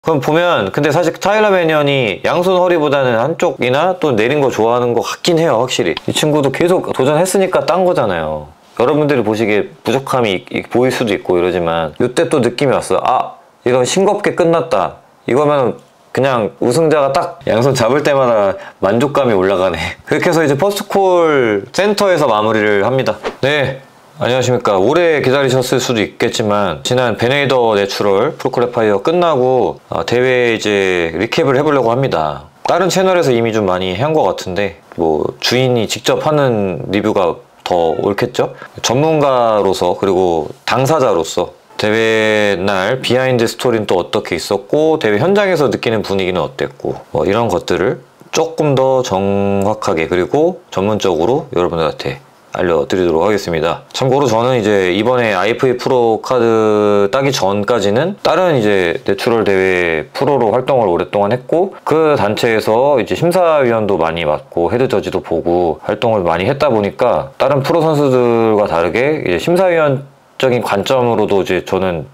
그럼 보면 근데 사실 타일러 매니언이 양손 허리보다는 한쪽이나 또 내린 거 좋아하는 것 같긴 해요. 확실히 이 친구도 계속 도전했으니까 딴 거잖아요. 여러분들이 보시기에 부족함이 보일 수도 있고 이러지만 이때 또 느낌이 왔어요. 아, 이건 싱겁게 끝났다. 이거면 그냥 우승자가 딱 양손 잡을 때마다 만족감이 올라가네. 그렇게 해서 이제 퍼스트콜 센터에서 마무리를 합니다. 네, 안녕하십니까. 오래 기다리셨을 수도 있겠지만 지난 베네이더 내추럴 프로클래파이어 끝나고 대회 이제 리캡을 해보려고 합니다. 다른 채널에서 이미 좀 많이 한 것 같은데 뭐 주인이 직접 하는 리뷰가 더 옳겠죠? 전문가로서 그리고 당사자로서 대회 날 비하인드 스토리는 또 어떻게 있었고 대회 현장에서 느끼는 분위기는 어땠고 뭐 이런 것들을 조금 더 정확하게 그리고 전문적으로 여러분들한테 알려드리도록 하겠습니다. 참고로 저는 이제 이번에 IFA 프로 카드 따기 전까지는 다른 이제 내추럴 대회 프로로 활동을 오랫동안 했고 그 단체에서 이제 심사위원도 많이 맡고 헤드 저지도 보고 활동을 많이 했다 보니까 다른 프로 선수들과 다르게 이제 심사위원적인 관점으로도 이제 저는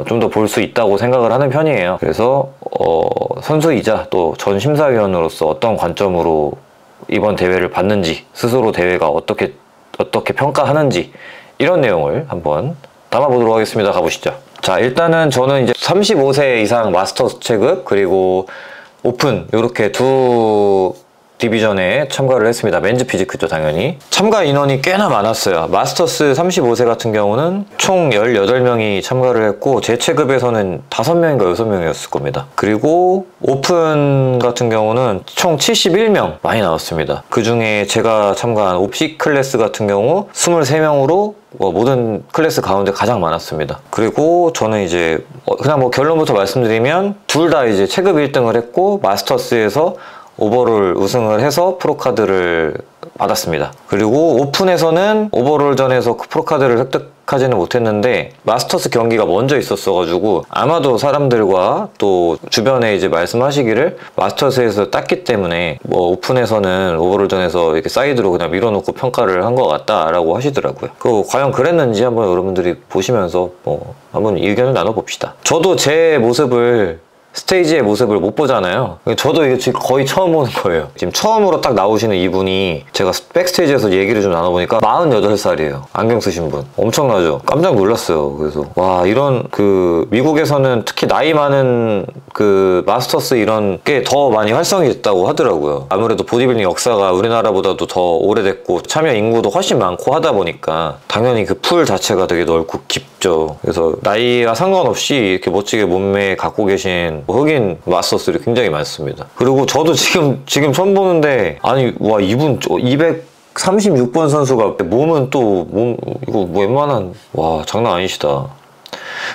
좀 더 볼 수 있다고 생각을 하는 편이에요. 그래서 선수이자 또 전 심사위원으로서 어떤 관점으로 이번 대회를 봤는지 스스로 대회가 어떻게 평가하는지 이런 내용을 한번 담아보도록 하겠습니다. 가보시죠. 자, 일단은 저는 이제 35세 이상 마스터스 체급 그리고 오픈 이렇게 두 디비전에 참가를 했습니다. 맨즈 피지크죠, 당연히. 참가 인원이 꽤나 많았어요. 마스터스 35세 같은 경우는 총 18명이 참가를 했고 제 체급에서는 5명인가 6명이었을 겁니다. 그리고 오픈 같은 경우는 총 71명 많이 나왔습니다. 그 중에 제가 참가한 옵시 클래스 같은 경우 23명으로 모든 클래스 가운데 가장 많았습니다. 그리고 저는 이제 그냥 뭐 결론부터 말씀드리면 둘 다 이제 체급 1등을 했고 마스터스에서 오버롤 우승을 해서 프로카드를 받았습니다. 그리고 오픈에서는 오버롤전에서 프로카드를 획득하지는 못했는데 마스터스 경기가 먼저 있었어가지고 아마도 사람들과 또 주변에 이제 말씀하시기를 마스터스에서 땄기 때문에 뭐 오픈에서는 오버롤전에서 이렇게 사이드로 그냥 밀어놓고 평가를 한 것 같다라고 하시더라고요. 그 과연 그랬는지 한번 여러분들이 보시면서 뭐 한번 의견을 나눠봅시다. 저도 제 모습을 스테이지의 모습을 못 보잖아요. 저도 이게 지금 거의 처음 보는 거예요. 지금 처음으로 딱 나오시는 이분이 제가 백스테이지에서 얘기를 좀 나눠보니까 48살이에요. 안경 쓰신 분. 엄청나죠? 깜짝 놀랐어요. 그래서 와, 이런 그 미국에서는 특히 나이 많은 그 마스터스 이런 게 더 많이 활성이 됐다고 하더라고요. 아무래도 보디빌딩 역사가 우리나라보다도 더 오래됐고 참여 인구도 훨씬 많고 하다 보니까 당연히 그 풀 자체가 되게 넓고 깊죠. 그래서 나이와 상관없이 이렇게 멋지게 몸매 갖고 계신 흑인 마스터스들이 굉장히 많습니다. 그리고 저도 지금 처음 보는데 아니 와 이분 236번 선수가 몸은 또 이거 뭐 웬만한 와 장난 아니시다.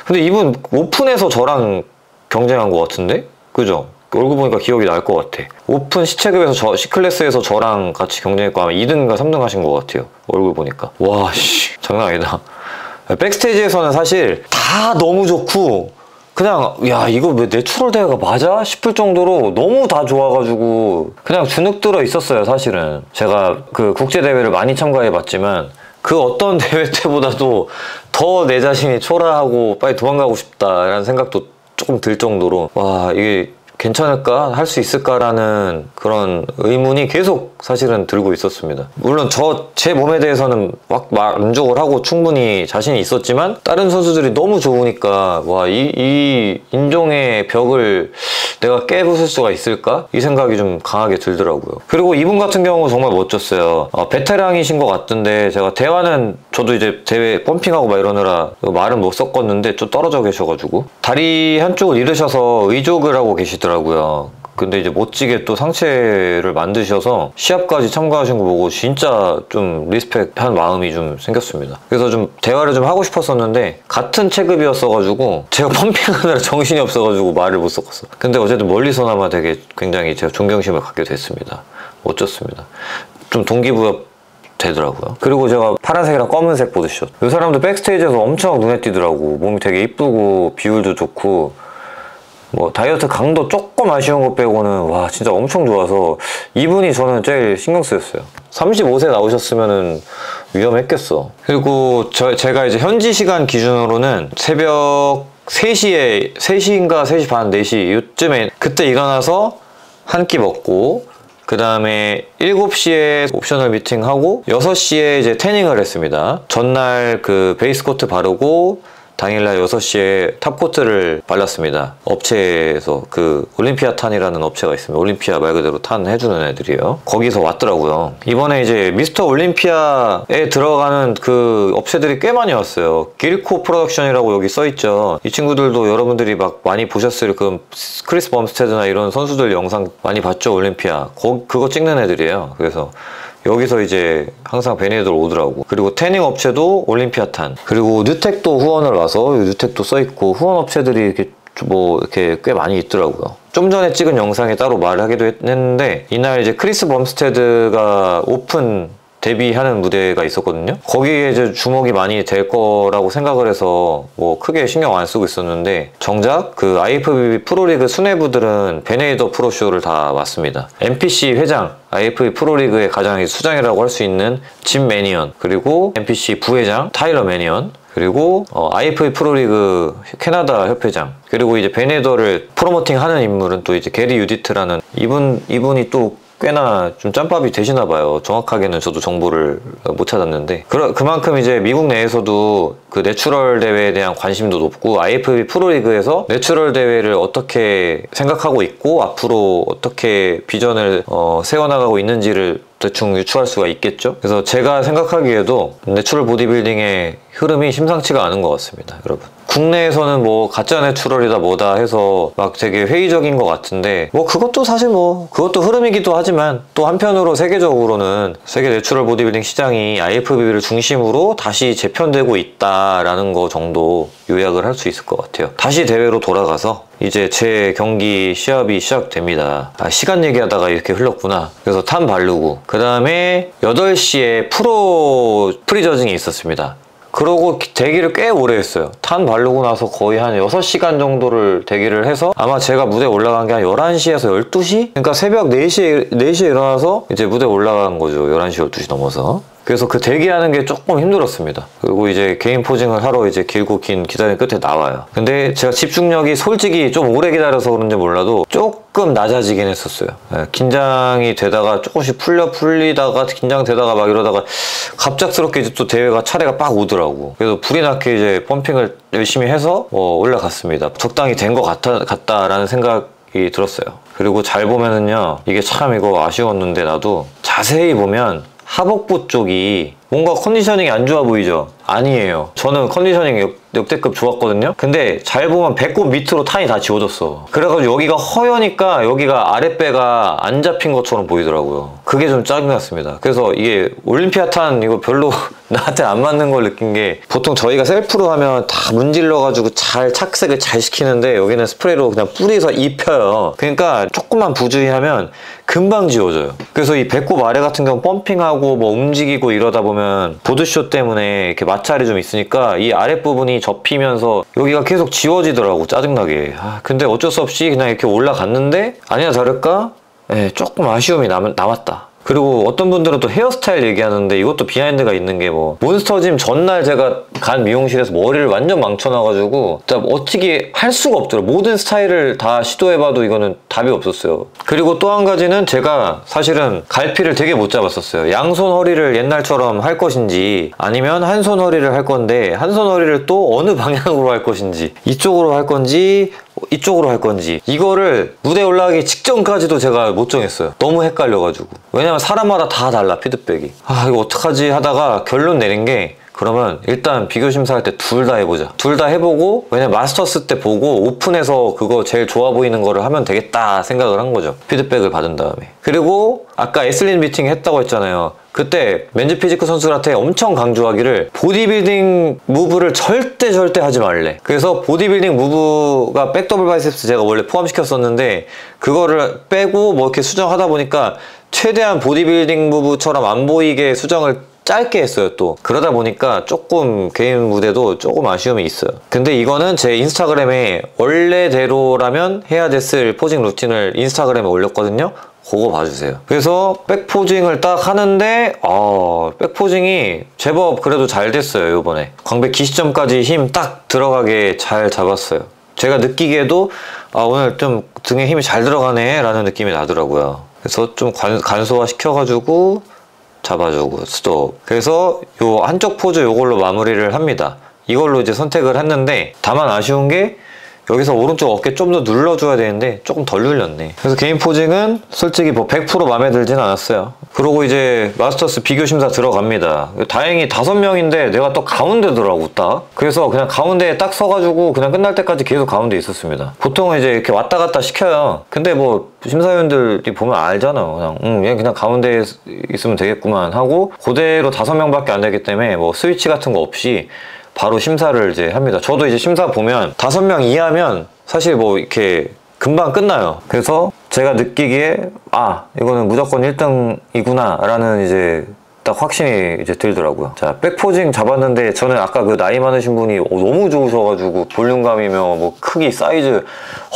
근데 이분 오픈에서 저랑 경쟁한 것 같은데? 그죠? 얼굴 보니까 기억이 날 것 같아. 오픈 C체급에서 C클래스에서 저랑 같이 경쟁했고 아마 2등인가 3등 하신 것 같아요. 얼굴 보니까. 와 씨 장난 아니다. 백스테이지에서는 사실 다 너무 좋고 그냥 야 이거 왜 내추럴 대회가 맞아? 싶을 정도로 너무 다 좋아가지고 그냥 주눅 들어 있었어요. 사실은 제가 그 국제대회를 많이 참가해봤지만 그 어떤 대회 때보다도 더 내 자신이 초라하고 빨리 도망가고 싶다라는 생각도 조금 들 정도로 와 이게 괜찮을까? 할 수 있을까라는 그런 의문이 계속 사실은 들고 있었습니다. 물론 제 몸에 대해서는 막 만족을 하고 충분히 자신이 있었지만 다른 선수들이 너무 좋으니까 와, 이 인종의 벽을 내가 깨부술 수가 있을까? 이 생각이 좀 강하게 들더라고요. 그리고 이분 같은 경우 정말 멋졌어요. 베테랑이신 것 같던데 제가 대화는 저도 이제 대회 펌핑하고 막 이러느라 말은 못 섞었는데 좀 떨어져 계셔가지고 다리 한쪽을 잃으셔서 의족을 하고 계시더라고요. 근데 이제 멋지게 또 상체를 만드셔서 시합까지 참가하신 거 보고 진짜 좀 리스펙한 마음이 좀 생겼습니다. 그래서 좀 대화를 좀 하고 싶었었는데 같은 체급이었어가지고 제가 펌핑하느라 정신이 없어가지고 말을 못 섞었어. 근데 어쨌든 멀리서나마 되게 굉장히 제가 존경심을 갖게 됐습니다. 멋졌습니다. 좀 동기부여 되더라고요. 그리고 제가 파란색이랑 검은색 보드샷. 이 사람도 백스테이지에서 엄청 눈에 띄더라고. 몸이 되게 이쁘고 비율도 좋고 뭐 다이어트 강도 조금 아쉬운 것 빼고는 와 진짜 엄청 좋아서 이분이 저는 제일 신경 쓰였어요. 35세 나오셨으면은 위험했겠어. 그리고 제가 이제 현지 시간 기준으로는 새벽 3시인가 3시 반, 4시 요쯤에 그때 일어나서 한 끼 먹고 그 다음에 7시에 옵셔널 미팅하고 6시에 이제 태닝을 했습니다. 전날 그 베이스 코트 바르고 당일날 6시에 탑코트를 발랐습니다. 업체에서 그 올림피아 탄이라는 업체가 있습니다. 올림피아 말 그대로 탄 해주는 애들이에요. 거기서 왔더라고요. 이번에 이제 미스터 올림피아에 들어가는 그 업체들이 꽤 많이 왔어요. 길코 프로덕션이라고 여기 써있죠. 이 친구들도 여러분들이 막 많이 보셨을 그 크리스 범스테드나 이런 선수들 영상 많이 봤죠. 올림피아. 그거 찍는 애들이에요. 그래서 여기서 이제 항상 베네들 오더라고. 그리고 태닝 업체도 올림피아 탄. 그리고 뉴텍도 후원을 와서 뉴텍도 써있고 후원 업체들이 이렇게 이렇게 꽤 많이 있더라고요. 좀 전에 찍은 영상에 따로 말하기도 했는데 이날 이제 크리스 범스테드가 오픈 데뷔하는 무대가 있었거든요. 거기에 이제 주목이 많이 될 거라고 생각을 해서 뭐 크게 신경 안 쓰고 있었는데 정작 그 IFBB 프로리그 수뇌부들은 베네이더 프로쇼를 다 왔습니다. NPC 회장, IFBB 프로리그의 가장 수장이라고 할 수 있는 짐 매니언, 그리고 NPC 부회장 타일러 매니언, 그리고 IFBB 프로리그 캐나다 협회장, 그리고 이제 베네이더를 프로모팅하는 인물은 또 이제 게리 유디트라는 이분이 또 꽤나 좀 짬밥이 되시나 봐요. 정확하게는 저도 정보를 못 찾았는데 그만큼 이제 미국 내에서도 그 내추럴 대회에 대한 관심도 높고 IFBB 프로리그에서 내추럴 대회를 어떻게 생각하고 있고 앞으로 어떻게 비전을 세워나가고 있는지를 대충 유추할 수가 있겠죠. 그래서 제가 생각하기에도 내추럴 보디빌딩의 흐름이 심상치가 않은 것 같습니다, 여러분. 국내에서는 뭐 가짜 내추럴이다 뭐다 해서 막 되게 회의적인 것 같은데 뭐 그것도 사실 뭐 그것도 흐름이기도 하지만 또 한편으로 세계적으로는 세계 내추럴 보디빌딩 시장이 IFBB를 중심으로 다시 재편되고 있다라는 거 정도 요약을 할 수 있을 것 같아요. 다시 대회로 돌아가서 이제 제 경기 시합이 시작됩니다. 시간 얘기하다가 이렇게 흘렀구나. 그래서 탄 바르고 그 다음에 8시에 프리저징이 있었습니다. 그러고 대기를 꽤 오래 했어요. 탄 바르고 나서 거의 한 6시간 정도를 대기를 해서 아마 제가 무대에 올라간 게 한 11시에서 12시? 그러니까 새벽 4시에 일어나서 이제 무대에 올라간 거죠. 11시, 12시 넘어서. 그래서 그 대기하는 게 조금 힘들었습니다. 그리고 이제 개인 포징을 하러 이제 길고 긴 기다림 끝에 나와요. 근데 제가 집중력이 솔직히 좀 오래 기다려서 그런지 몰라도 조금 낮아지긴 했었어요. 긴장이 되다가 조금씩 풀리다가 긴장되다가 막 이러다가 갑작스럽게 이제 또 대회가 차례가 빡 오더라고. 그래서 불이 나게 이제 펌핑을 열심히 해서 올라갔습니다. 적당히 된 것 같다라는 생각이 들었어요. 그리고 잘 보면은요, 이게 참 이거 아쉬웠는데 나도 자세히 보면 하복부 쪽이 뭔가 컨디셔닝이 안 좋아 보이죠? 아니에요. 저는 컨디셔닝 역대급 좋았거든요? 근데 잘 보면 배꼽 밑으로 탄이 다 지워졌어. 그래가지고 여기가 허여니까 여기가 아랫배가 안 잡힌 것처럼 보이더라고요. 그게 좀 짜증났습니다. 그래서 이게 올림피아 탄 이거 별로 나한테 안 맞는 걸 느낀 게 보통 저희가 셀프로 하면 다 문질러가지고 잘 착색을 잘 시키는데 여기는 스프레이로 그냥 뿌리서 입혀요. 그러니까 조금만 부주의하면 금방 지워져요. 그래서 이 배꼽 아래 같은 경우 펌핑하고 뭐 움직이고 이러다 보면 보드쇼 때문에 이렇게 마찰이 좀 있으니까 이 아랫부분이 접히면서 여기가 계속 지워지더라고, 짜증나게. 근데 어쩔 수 없이 그냥 이렇게 올라갔는데 아니나 다를까 조금 아쉬움이 남았다. 그리고 어떤 분들은 또 헤어스타일 얘기하는데 이것도 비하인드가 있는 게 뭐 몬스터짐 전날 제가 간 미용실에서 머리를 완전 망쳐놔가지고 진짜 어떻게 할 수가 없더라고요. 모든 스타일을 다 시도해봐도 이거는 답이 없었어요. 그리고 또 한 가지는 제가 사실은 갈피를 되게 못 잡았었어요. 양손 허리를 옛날처럼 할 것인지 아니면 한 손 허리를 할 건데 한 손 허리를 또 어느 방향으로 할 것인지 이쪽으로 할 건지 이쪽으로 할 건지 이거를 무대에 올라가기 직전까지도 제가 못 정했어요. 너무 헷갈려가지고. 왜냐면 사람마다 다 달라, 피드백이. 이거 어떡하지 하다가 결론 내린 게 그러면 일단 비교 심사할 때 둘 다 해보자. 둘 다 해보고 왜냐면 마스터스 때 보고 오픈해서 그거 제일 좋아 보이는 거를 하면 되겠다 생각을 한 거죠. 피드백을 받은 다음에. 그리고 아까 에슬린 미팅 했다고 했잖아요. 그때 맨즈 피지크 선수한테 엄청 강조하기를 보디빌딩 무브를 절대 하지 말래. 그래서 보디빌딩 무브가 백더블 바이셉스 제가 원래 포함시켰었는데 그거를 빼고 뭐 이렇게 수정하다 보니까 최대한 보디빌딩 무브처럼 안 보이게 수정을 짧게 했어요. 또 그러다 보니까 조금 개인 무대도 조금 아쉬움이 있어요. 근데 이거는 제 인스타그램에 원래대로라면 해야 됐을 포징 루틴을 인스타그램에 올렸거든요. 그거 봐주세요. 그래서 백포징을 딱 하는데 백포징이 제법 그래도 잘 됐어요. 이번에 광배 기시점까지 힘 딱 들어가게 잘 잡았어요. 제가 느끼기에도 오늘 좀 등에 힘이 잘 들어가네 라는 느낌이 나더라고요. 그래서 좀 간소화 시켜가지고 잡아주고 스톱. 그래서 요 한쪽 포즈 요걸로 마무리를 합니다. 이걸로 이제 선택을 했는데, 다만 아쉬운 게 여기서 오른쪽 어깨 좀 더 눌러줘야 되는데 조금 덜 눌렸네. 그래서 개인 포징은 솔직히 뭐 100% 마음에 들진 않았어요. 그러고 이제 마스터스 비교 심사 들어갑니다. 다행히 5명인데 내가 또 가운데더라고 딱. 그래서 그냥 가운데에 딱 서가지고 그냥 끝날 때까지 계속 가운데 있었습니다. 보통은 이제 이렇게 왔다 갔다 시켜요. 근데 뭐 심사위원들이 보면 알잖아. 그냥 가운데에 있으면 되겠구만 하고 그대로 5명밖에 안 되기 때문에 뭐 스위치 같은 거 없이 바로 심사를 이제 합니다. 저도 이제 심사 보면 5명 이하면 사실 뭐 이렇게 금방 끝나요. 그래서 제가 느끼기에 이거는 무조건 1등이구나 라는 이제 딱 확신이 이제 들더라고요. 자, 백포징 잡았는데 저는 아까 그 나이 많으신 분이 너무 좋으셔가지고 볼륨감이며 뭐 크기, 사이즈,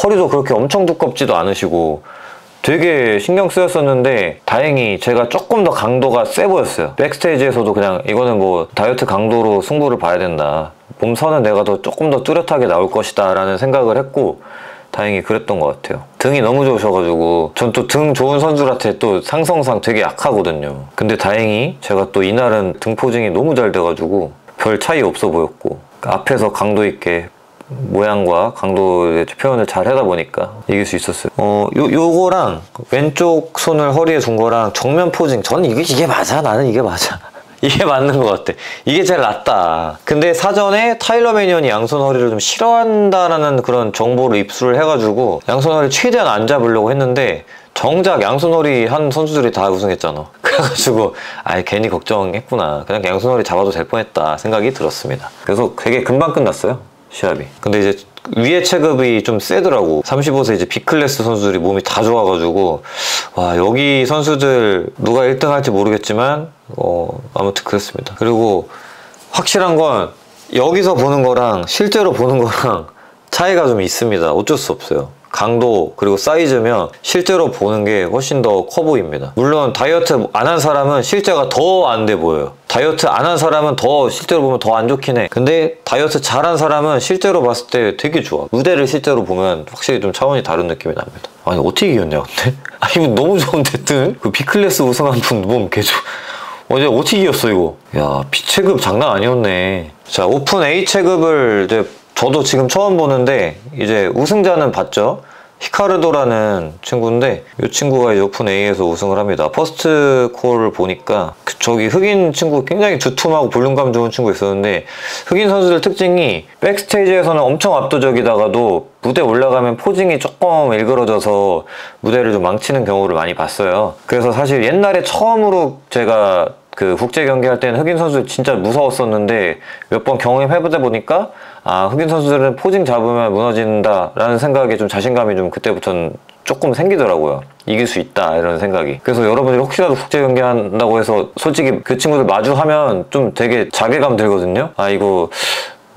허리도 그렇게 엄청 두껍지도 않으시고 되게 신경 쓰였었는데 다행히 제가 조금 더 강도가 세 보였어요. 백스테이지에서도 그냥 이거는 뭐 다이어트 강도로 승부를 봐야 된다. 몸선은 내가 더 조금 더 뚜렷하게 나올 것이다 라는 생각을 했고 다행히 그랬던 것 같아요. 등이 너무 좋으셔가지고 전 또 등 좋은 선수한테 또 상성상 되게 약하거든요. 근데 다행히 제가 또 이날은 등 포징이 너무 잘 돼가지고 별 차이 없어 보였고 앞에서 강도 있게 모양과 강도의 표현을 잘 하다 보니까 이길 수 있었어요. 요거랑 왼쪽 손을 허리에 둔 거랑 정면 포징, 저는 이게 맞아. 나는 이게 맞아. 이게 맞는 것 같아. 이게 제일 낫다. 근데 사전에 타일러 매니언이 양손 허리를 좀 싫어한다라는 그런 정보를 입수를 해가지고 양손 허리를 최대한 안 잡으려고 했는데 정작 양손 허리 한 선수들이 다 우승했잖아. 그래가지고 괜히 걱정했구나. 그냥 양손 허리 잡아도 될 뻔했다 생각이 들었습니다. 그래서 되게 금방 끝났어요, 시합이. 근데 이제 위에 체급이 좀 세더라고. 35세 이제 B클래스 선수들이 몸이 다 좋아가지고 여기 선수들 누가 1등 할지 모르겠지만 아무튼 그렇습니다. 그리고 확실한 건 여기서 보는 거랑 실제로 보는 거랑 차이가 좀 있습니다. 어쩔 수 없어요. 강도 그리고 사이즈면 실제로 보는 게 훨씬 더 커 보입니다. 물론 다이어트 안 한 사람은 실제가 더 안 돼 보여요. 다이어트 안 한 사람은 더 실제로 보면 더 안 좋긴 해. 근데 다이어트 잘한 사람은 실제로 봤을 때 되게 좋아. 무대를 실제로 보면 확실히 좀 차원이 다른 느낌이 납니다. 어떻게 이겼냐 근데? 이거 너무 좋은데 등? 그 B클래스 우승한 분 몸 개 좋아. 어떻게 이겼어 이거? 야, B체급 장난 아니었네. 자, 오픈 A체급을 이제 저도 지금 처음 보는데 이제 우승자는 봤죠? 히카르도라는 친구인데 이 친구가 이제 오픈 A에서 우승을 합니다. 퍼스트 콜을 보니까 저기 흑인 친구 굉장히 두툼하고 볼륨감 좋은 친구 있었는데 흑인 선수들 특징이 백스테이지에서는 엄청 압도적이다가도 무대 올라가면 포징이 조금 일그러져서 무대를 좀 망치는 경우를 많이 봤어요. 그래서 사실 옛날에 처음으로 제가 그 국제 경기할 때는 흑인 선수들 진짜 무서웠었는데 몇 번 경험해보다 보니까 흑인 선수들은 포징 잡으면 무너진다 라는 생각에 좀 자신감이 좀 그때부터는 조금 생기더라고요. 이길 수 있다 이런 생각이. 그래서 여러분들이 혹시라도 국제 경기 한다고 해서 솔직히 그 친구들 마주하면 좀 되게 자괴감 들거든요. 이거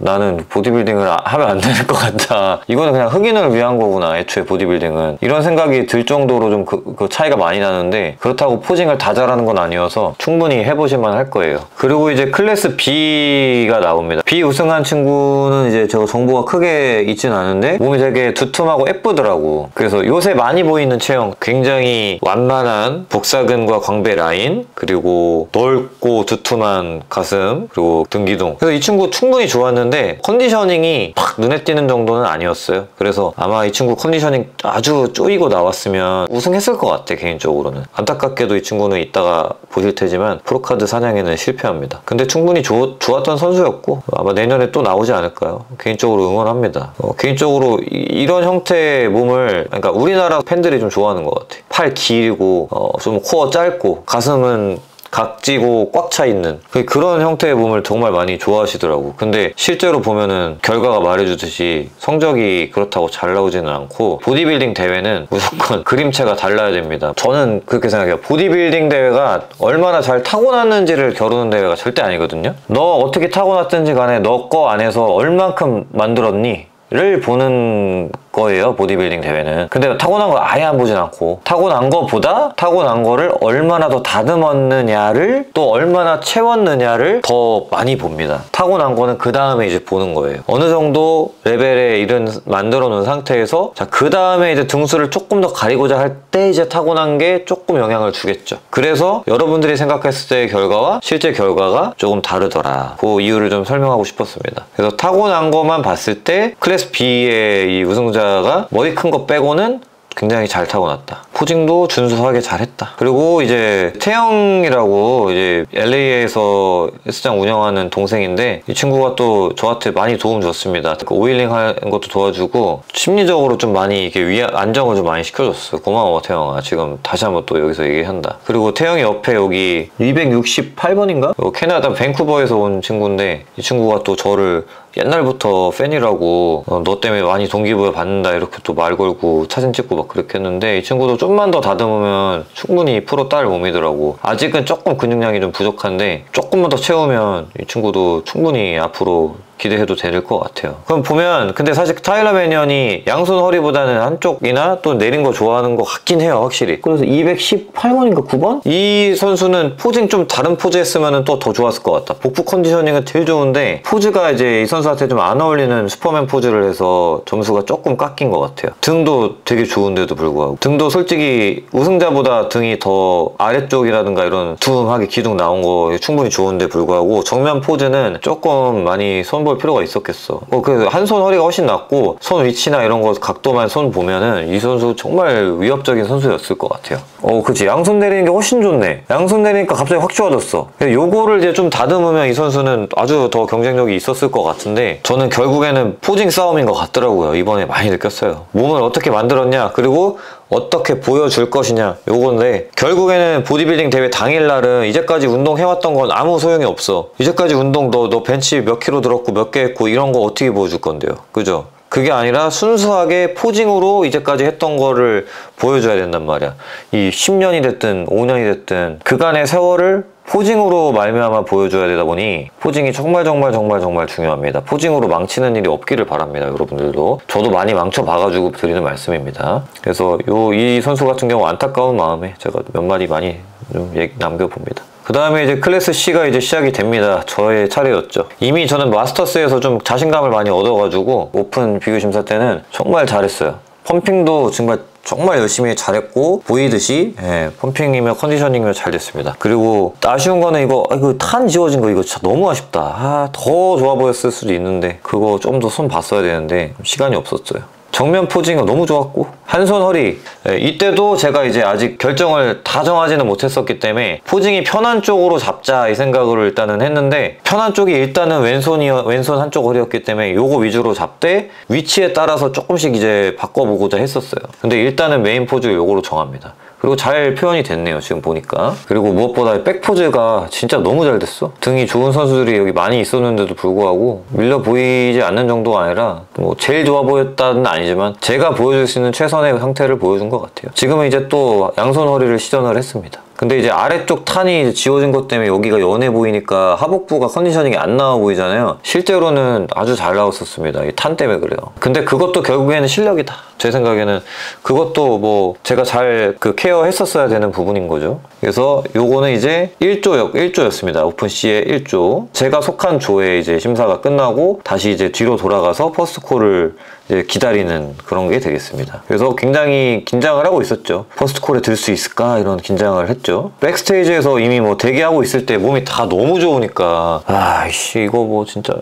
나는 보디빌딩을 하면 안 되는 것 같다. 이거는 그냥 흑인을 위한 거구나, 애초에 보디빌딩은. 이런 생각이 들 정도로 좀 그 차이가 많이 나는데 그렇다고 포징을 다 잘하는 건 아니어서 충분히 해보실만 할 거예요. 그리고 이제 클래스 B가 나옵니다. B 우승한 친구는 이제 저 정보가 크게 있진 않은데 몸이 되게 두툼하고 예쁘더라고. 그래서 요새 많이 보이는 체형, 굉장히 완만한 복사근과 광배 라인, 그리고 넓고 두툼한 가슴, 그리고 등 기둥. 그래서 이 친구 충분히 좋았는데 컨디셔닝이 팍 눈에 띄는 정도는 아니었어요. 그래서 아마 이 친구 컨디셔닝 아주 쪼이고 나왔으면 우승했을 것 같아, 개인적으로는. 안타깝게도 이 친구는 이따가 보실 테지만 프로카드 사냥에는 실패합니다. 근데 충분히 좋았던 선수였고 아마 내년에 또 나오지 않을까요? 개인적으로 응원합니다. 개인적으로 이런 형태의 몸을, 그러니까 우리나라 팬들이 좀 좋아하는 것 같아. 팔 길고 좀 코어 짧고 가슴은 각지고 꽉 차 있는 그런 형태의 몸을 정말 많이 좋아하시더라고. 근데 실제로 보면은 결과가 말해주듯이 성적이 그렇다고 잘 나오지는 않고 보디빌딩 대회는 무조건 그림체가 달라야 됩니다. 저는 그렇게 생각해요. 보디빌딩 대회가 얼마나 잘 타고났는지를 겨루는 대회가 절대 아니거든요. 너 어떻게 타고났든지 간에 너 거 안에서 얼만큼 만들었니? 를 보는 거예요, 보디빌딩 대회는. 근데 타고난 걸 아예 안 보진 않고, 타고난 거보다 타고난 거를 얼마나 더 다듬었느냐를, 또 얼마나 채웠느냐를 더 많이 봅니다. 타고난 거는 그 다음에 이제 보는 거예요. 어느 정도 레벨의 일은 만들어 놓은 상태에서, 자, 그 다음에 이제 등수를 조금 더 가리고자 할 때 이제 타고난 게 조금 영향을 주겠죠. 그래서 여러분들이 생각했을 때의 결과와 실제 결과가 조금 다르더라. 그 이유를 좀 설명하고 싶었습니다. 그래서 타고난 것만 봤을 때 클래스 B의 이 우승자가 머리 큰 거 빼고는 굉장히 잘 타고났다. 포징도 준수하게 잘했다. 그리고 이제 태영이라고 이제 LA에서 헬스장 운영하는 동생인데, 이 친구가 또 저한테 많이 도움 줬습니다. 그 오일링 하는 것도 도와주고 심리적으로 좀 많이 이렇게 안정을 좀 많이 시켜줬어요. 고마워 태영아. 지금 다시 한번 또 여기서 얘기한다. 그리고 태영이 옆에 여기 268번인가? 캐나다 밴쿠버에서 온 친구인데, 이 친구가 또 저를 옛날부터 팬이라고 너 때문에 많이 동기부여 받는다 이렇게 또 말 걸고 사진 찍고 막 그렇게 했는데, 이 친구도 좀만 더 다듬으면 충분히 프로 딸 몸이더라고. 아직은 조금 근육량이 좀 부족한데 조금만 더 채우면 이 친구도 충분히 앞으로 기대해도 될 것 같아요. 그럼 보면 근데 사실 타일러 매니언이 양손 허리보다는 한쪽이나 또 내린 거 좋아하는 것 같긴 해요, 확실히. 그래서 218번인가 9번? 이 선수는 포징 좀 다른 포즈 했으면 또 더 좋았을 것 같다. 복부 컨디셔닝은 제일 좋은데 포즈가 이제 이 선수한테 좀 안 어울리는 슈퍼맨 포즈를 해서 점수가 조금 깎인 것 같아요. 등도 되게 좋은데도 불구하고, 등도 솔직히 우승자보다 등이 더 아래쪽이라든가 이런 두툼하게 기둥 나온 거 충분히 좋은데 불구하고 정면 포즈는 조금 많이 손볼 필요가 있었겠어. 그 한 손 허리가 훨씬 낫고 손 위치나 이런 거 각도만 손 보면은 이 선수 정말 위협적인 선수였을 것 같아요. 그치. 양손 내리는 게 훨씬 좋네. 양손 내리니까 갑자기 확 좋아졌어. 요거를 이제 좀 다듬으면 이 선수는 아주 더 경쟁력이 있었을 것 같은데, 저는 결국에는 포징 싸움인 것 같더라고요. 이번에 많이 느꼈어요. 몸을 어떻게 만들었냐, 그리고 어떻게 보여줄 것이냐, 요건데 결국에는 보디빌딩 대회 당일날은 이제까지 운동해왔던 건 아무 소용이 없어. 이제까지 운동 너 벤치 몇 킬로 들었고 몇 개 했고 이런 거 어떻게 보여줄 건데요, 그죠? 그게 아니라 순수하게 포징으로 이제까지 했던 거를 보여줘야 된단 말이야. 이 10년이 됐든 5년이 됐든 그간의 세월을 포징으로 말미암아 보여줘야 되다 보니 포징이 정말 중요합니다. 포징으로 망치는 일이 없기를 바랍니다. 여러분들도. 저도 많이 망쳐봐가지고 드리는 말씀입니다. 그래서 이 선수 같은 경우 안타까운 마음에 제가 몇 마디 많이 좀 남겨봅니다. 그 다음에 이제 클래스 C가 이제 시작이 됩니다. 저의 차례였죠. 이미 저는 마스터스에서 좀 자신감을 많이 얻어가지고 오픈 비교 심사 때는 정말 잘했어요. 펌핑도 정말 열심히 잘했고 보이듯이 펌핑이며 컨디셔닝이며 잘 됐습니다. 그리고 아쉬운 거는 이거 탄 지워진 거 이거 진짜 너무 아쉽다. 더 좋아 보였을 수도 있는데 그거 좀 더 손 봤어야 되는데 시간이 없었어요. 정면 포징은 너무 좋았고 한 손 허리, 이때도 제가 이제 아직 결정을 다 정하지는 못했었기 때문에 포징이 편한 쪽으로 잡자 이 생각으로 일단은 했는데, 편한 쪽이 일단은 왼손 한쪽 허리였기 때문에 요거 위주로 잡되 위치에 따라서 조금씩 이제 바꿔보고자 했었어요. 근데 일단은 메인 포즈 요거로 정합니다. 그리고 잘 표현이 됐네요, 지금 보니까. 그리고 무엇보다 백포즈가 진짜 너무 잘 됐어. 등이 좋은 선수들이 여기 많이 있었는데도 불구하고 밀려 보이지 않는 정도가 아니라 뭐 제일 좋아 보였다는 아니지만 제가 보여줄 수 있는 최선의 상태를 보여준 것 같아요. 지금은 이제 또 양손 허리를 시전을 했습니다. 근데 이제 아래쪽 탄이 지워진 것 때문에 여기가 연해 보이니까 하복부가 컨디셔닝이 안 나와 보이잖아요. 실제로는 아주 잘 나왔었습니다. 이 탄 때문에 그래요. 근데 그것도 결국에는 실력이다. 제 생각에는 그것도 뭐 제가 잘 케어 했었어야 되는 부분인 거죠. 그래서 요거는 이제 1조였습니다. 오픈C의 1조. 제가 속한 조에 이제 심사가 끝나고 다시 이제 뒤로 돌아가서 퍼스트콜을 이제 기다리는 그런 게 되겠습니다. 그래서 굉장히 긴장을 하고 있었죠. 퍼스트콜에 들 수 있을까 이런 긴장을 했죠. 백스테이지에서 이미 뭐 대기하고 있을 때 몸이 다 너무 좋으니까 아이씨 이거 뭐 진짜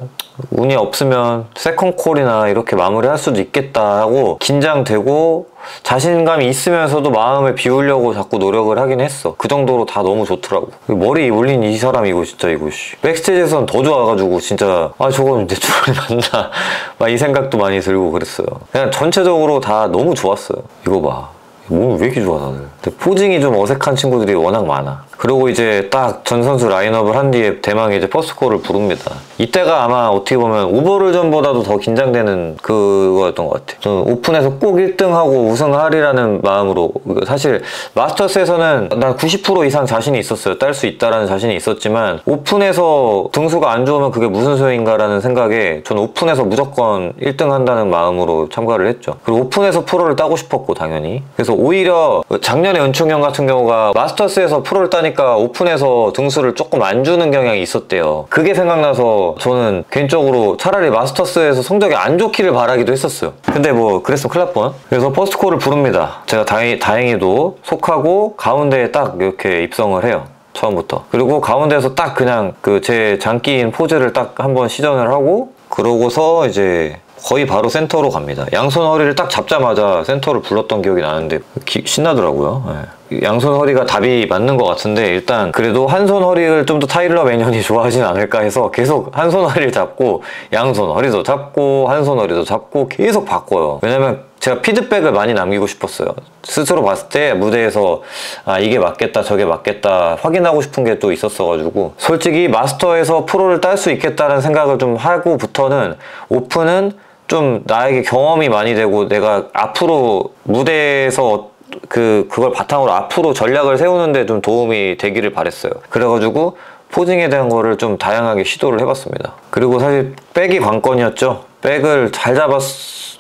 운이 없으면 세컨콜이나 이렇게 마무리할 수도 있겠다 하고 긴장되고 자신감이 있으면서도 마음을 비우려고 자꾸 노력을 하긴 했어. 그 정도로 다 너무 좋더라고. 머리 올린 이 사람 이거 진짜 이거 백스테이지에서는 더 좋아가지고 진짜 저건 내 주머니 맞나 막 이 생각도 많이 들고 그랬어요. 그냥 전체적으로 다 너무 좋았어요. 이거 봐. 몸이 왜 이렇게 좋아 다들. 근데 포징이 좀 어색한 친구들이 워낙 많아. 그리고 이제 딱 전 선수 라인업을 한 뒤에 대망의 이제 퍼스트콜을 부릅니다. 이때가 아마 어떻게 보면 오버롤전보다도 더 긴장되는 그거였던 것 같아요. 저는 오픈에서 꼭 1등하고 우승하리라는 마음으로, 사실 마스터스에서는 난 90% 이상 자신이 있었어요. 딸 수 있다라는 자신이 있었지만 오픈에서 등수가 안 좋으면 그게 무슨 소용인가라는 생각에 저는 오픈에서 무조건 1등 한다는 마음으로 참가를 했죠. 그리고 오픈에서 프로를 따고 싶었고 당연히. 그래서 오히려 작년에 은총형 같은 경우가 마스터스에서 프로를 따니까 오픈에서 등수를 조금 안 주는 경향이 있었대요. 그게 생각나서 저는 개인적으로 차라리 마스터스에서 성적이 안 좋기를 바라기도 했었어요. 근데 뭐 그랬으면 큰일 날 뻔. 그래서 퍼스트콜을 부릅니다. 제가 다행히도 속하고 가운데에 딱 이렇게 입성을 해요. 처음부터. 그리고 가운데에서 딱 그냥 그 제 장기인 포즈를 딱 한번 시전을 하고, 그러고서 이제 거의 바로 센터로 갑니다. 양손 허리를 딱 잡자마자 센터를 불렀던 기억이 나는데 신나더라고요. 네. 양손 허리가 답이 맞는 것 같은데, 일단 그래도 한 손 허리를 좀 더 타일러 매니언이 좋아하진 않을까 해서 계속 한 손 허리를 잡고 양손 허리도 잡고 한 손 허리도 잡고 계속 바꿔요. 왜냐면 제가 피드백을 많이 남기고 싶었어요. 스스로 봤을 때 무대에서 아 이게 맞겠다 저게 맞겠다 확인하고 싶은 게 또 있었어가지고, 솔직히 마스터에서 프로를 딸 수 있겠다는 생각을 좀 하고부터는 오픈은 좀 나에게 경험이 많이 되고 내가 앞으로 무대에서 그걸 바탕으로 앞으로 전략을 세우는데 좀 도움이 되기를 바랬어요. 그래가지고 포징에 대한 거를 좀 다양하게 시도를 해봤습니다. 그리고 사실 백이 관건이었죠. 백을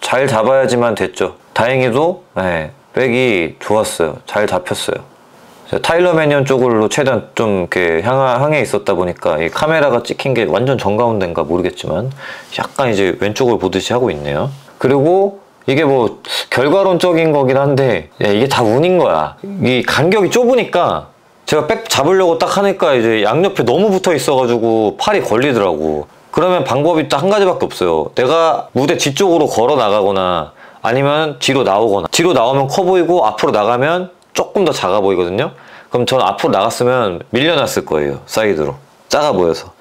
잘 잡아야지만 됐죠. 다행히도 네, 백이 좋았어요. 잘 잡혔어요. 타일러 매니언 쪽으로 최대한 좀 이렇게 향해 있었다 보니까 이 카메라가 찍힌 게 완전 정가운데인가 모르겠지만 약간 이제 왼쪽을 보듯이 하고 있네요. 그리고 이게 뭐 결과론적인 거긴 한데 이게 다 운인 거야. 이 간격이 좁으니까 제가 백 잡으려고 딱 하니까 이제 양옆에 너무 붙어 있어가지고 팔이 걸리더라고. 그러면 방법이 딱 한 가지밖에 없어요. 내가 무대 뒤쪽으로 걸어 나가거나 아니면 뒤로 나오거나. 뒤로 나오면 커 보이고 앞으로 나가면 조금 더 작아 보이거든요. 그럼 전 앞으로 나갔으면 밀려났을 거예요. 사이드로. 작아 보여서.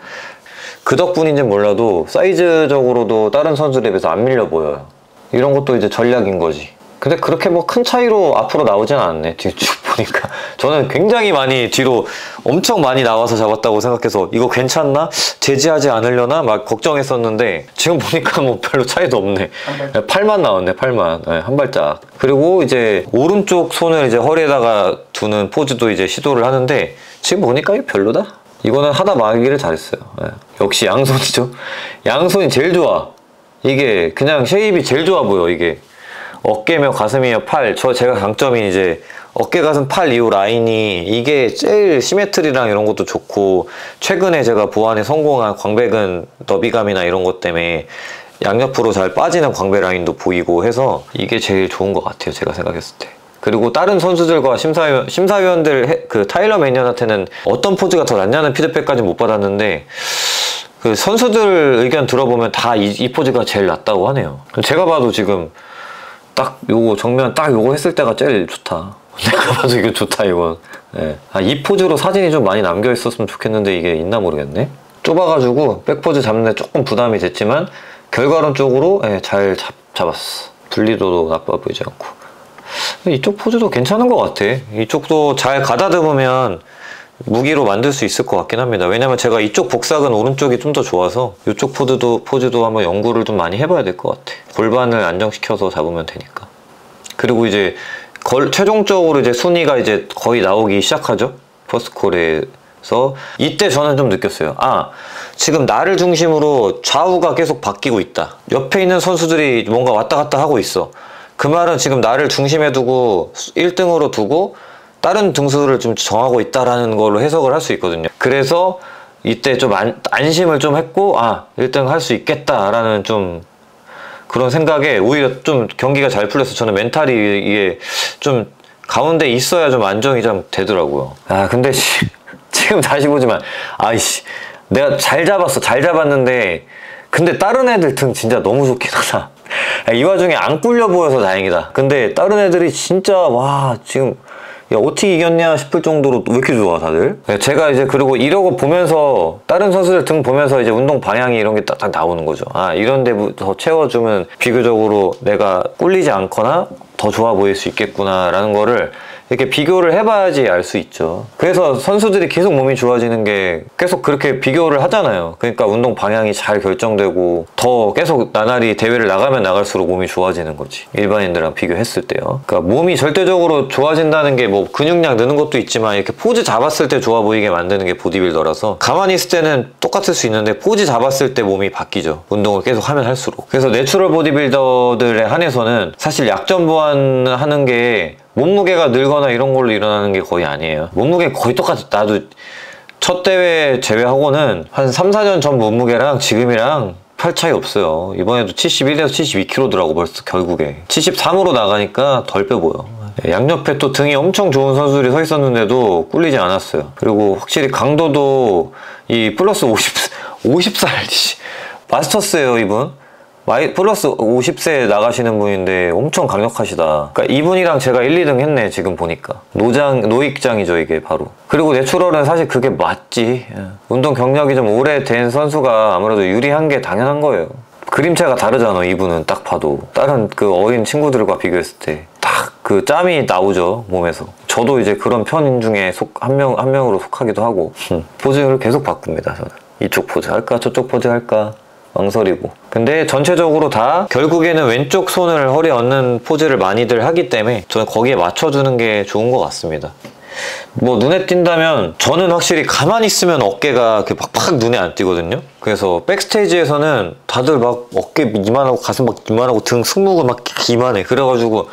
그 덕분인지는 몰라도 사이즈적으로도 다른 선수들에 비해서 안 밀려 보여요. 이런 것도 이제 전략인 거지. 근데 그렇게 뭐 큰 차이로 앞으로 나오진 않네. 뒤 쭉 보니까. 저는 굉장히 많이 뒤로 엄청 많이 나와서 잡았다고 생각해서 이거 괜찮나? 제지하지 않으려나? 막 걱정했었는데 지금 보니까 뭐 별로 차이도 없네. 팔만 나왔네. 팔만. 네, 한 발짝. 그리고 이제 오른쪽 손을 이제 허리에다가 두는 포즈도 이제 시도를 하는데 지금 보니까 이게 별로다? 이거는 하다 말기를 잘했어요. 네. 역시 양손이죠. 양손이 제일 좋아. 이게 그냥 쉐입이 제일 좋아 보여. 이게 어깨며 가슴이며 팔, 제가 강점인 이제 어깨, 가슴, 팔 이후 라인이 이게 제일 시메트리랑 이런 것도 좋고, 최근에 제가 보완에 성공한 광배근 너비감이나 이런 것 때문에 양옆으로 잘 빠지는 광배 라인도 보이고 해서 이게 제일 좋은 것 같아요. 제가 생각했을 때. 그리고 다른 선수들과 심사위원들 그 타일러 매니언한테는 어떤 포즈가 더 낫냐는 피드백까지 못 받았는데 그 선수들 의견 들어보면 다 이 포즈가 제일 낫다고 하네요. 제가 봐도 지금 딱 요거 정면 딱 요거 했을 때가 제일 좋다. 내가 봐도 이거 좋다 이건. 네. 이 포즈로 사진이 좀 많이 남겨 있었으면 좋겠는데 이게 있나 모르겠네. 좁아가지고 백포즈 잡는데 조금 부담이 됐지만 결과론적으로 잘 잡았어. 분리도도 나빠 보이지 않고. 이쪽 포즈도 괜찮은 것 같아. 이쪽도 잘 가다듬으면 무기로 만들 수 있을 것 같긴 합니다. 왜냐면 제가 이쪽 복삭은 오른쪽이 좀 더 좋아서 이쪽 포즈도 한번 연구를 좀 많이 해봐야 될 것 같아. 골반을 안정시켜서 잡으면 되니까. 그리고 이제 최종적으로 이제 순위가 이제 거의 나오기 시작하죠. 퍼스트콜에서. 이때 저는 좀 느꼈어요. 아, 지금 나를 중심으로 좌우가 계속 바뀌고 있다. 옆에 있는 선수들이 뭔가 왔다 갔다 하고 있어. 그 말은 지금 나를 중심에 두고 1등으로 두고 다른 등수를 좀 정하고 있다라는 걸로 해석을 할 수 있거든요. 그래서 이때 좀 안심을 좀 했고 1등 할 수 있겠다라는 좀 그런 생각에 오히려 좀 경기가 잘 풀려서 저는 멘탈이 이게 좀 가운데 있어야 좀 안정이 좀 되더라고요. 근데 지금 다시 보지만 아이씨 내가 잘 잡았는데 근데 다른 애들 등 진짜 너무 좋긴 하다. 이 와중에 안 꿀려 보여서 다행이다. 근데 다른 애들이 진짜 와 지금 야 어떻게 이겼냐 싶을 정도로 왜 이렇게 좋아 다들. 제가 이제 그리고 이러고 보면서 다른 선수들 등 보면서 이제 운동 방향이 이런 게 딱 나오는 거죠. 이런 데부터 채워주면 비교적으로 내가 꿀리지 않거나 더 좋아 보일 수 있겠구나 라는 거를 이렇게 비교를 해봐야지 알 수 있죠. 그래서 선수들이 계속 몸이 좋아지는 게 계속 그렇게 비교를 하잖아요. 그러니까 운동 방향이 잘 결정되고 더 계속 나날이 대회를 나가면 나갈수록 몸이 좋아지는 거지. 일반인들이랑 비교했을 때요. 그러니까 몸이 절대적으로 좋아진다는 게 뭐 근육량 느는 것도 있지만 이렇게 포즈 잡았을 때 좋아 보이게 만드는 게 보디빌더라서 가만히 있을 때는 똑같을 수 있는데 포즈 잡았을 때 몸이 바뀌죠. 운동을 계속 하면 할수록. 그래서 내추럴 보디빌더들에 한해서는 사실 약점 보완하는 게 몸무게가 늘거나 이런 걸로 일어나는 게 거의 아니에요. 몸무게 거의 똑같아. 나도 첫 대회 제외하고는 한 3, 4년 전 몸무게랑 지금이랑 별 차이 없어요. 이번에도 71에서 72kg더라고 벌써 결국에. 73으로 나가니까 덜 빼 보여. 양옆에 또 등이 엄청 좋은 선수들이 서 있었는데도 꿀리지 않았어요. 그리고 확실히 강도도 이 플러스 50살 마스터스예요 이분. 플러스 50세 나가시는 분인데 엄청 강력하시다. 그러니까 이분이랑 제가 1, 2등 했네 지금 보니까. 노익장이죠 이게 바로. 그리고 내추럴은 사실 그게 맞지. 운동 경력이 좀 오래된 선수가 아무래도 유리한 게 당연한 거예요. 그림체가 다르잖아 이분은 딱 봐도. 다른 그 어린 친구들과 비교했을 때 딱 그 짬이 나오죠 몸에서. 저도 이제 그런 편 중에 한 명으로 속하기도 하고. 포즈를 계속 바꿉니다 저는. 이쪽 포즈 할까 저쪽 포즈 할까 망설이고. 근데 전체적으로 다 결국에는 왼쪽 손을 허리에 얹는 포즈를 많이들 하기 때문에 저는 거기에 맞춰주는 게 좋은 것 같습니다. 뭐 눈에 띈다면 저는 확실히 가만히 있으면 어깨가 팍팍 눈에 안 띄거든요. 그래서 백스테이지에서는 다들 막 어깨 이만하고 가슴 막 이만하고 등 승모근 막 이만해. 그래가지고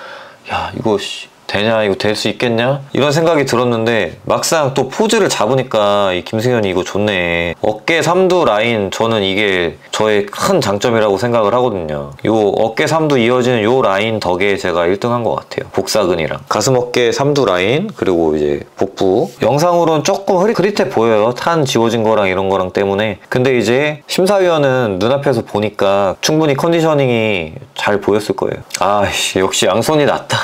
야 이거 되냐 이거 될 수 있겠냐 이런 생각이 들었는데 막상 또 포즈를 잡으니까 이 김승현이 이거 좋네. 어깨 삼두 라인 저는 이게 저의 큰 장점이라고 생각을 하거든요. 요 어깨 삼두 이어지는 요 라인 덕에 제가 1등한 것 같아요. 복사근이랑 가슴 어깨 삼두 라인 그리고 이제 복부. 영상으로는 조금 흐릿해 보여요. 탄 지워진 거랑 이런 거랑 때문에. 근데 이제 심사위원은 눈앞에서 보니까 충분히 컨디셔닝이 잘 보였을 거예요. 아이씨 역시 양손이 낫다.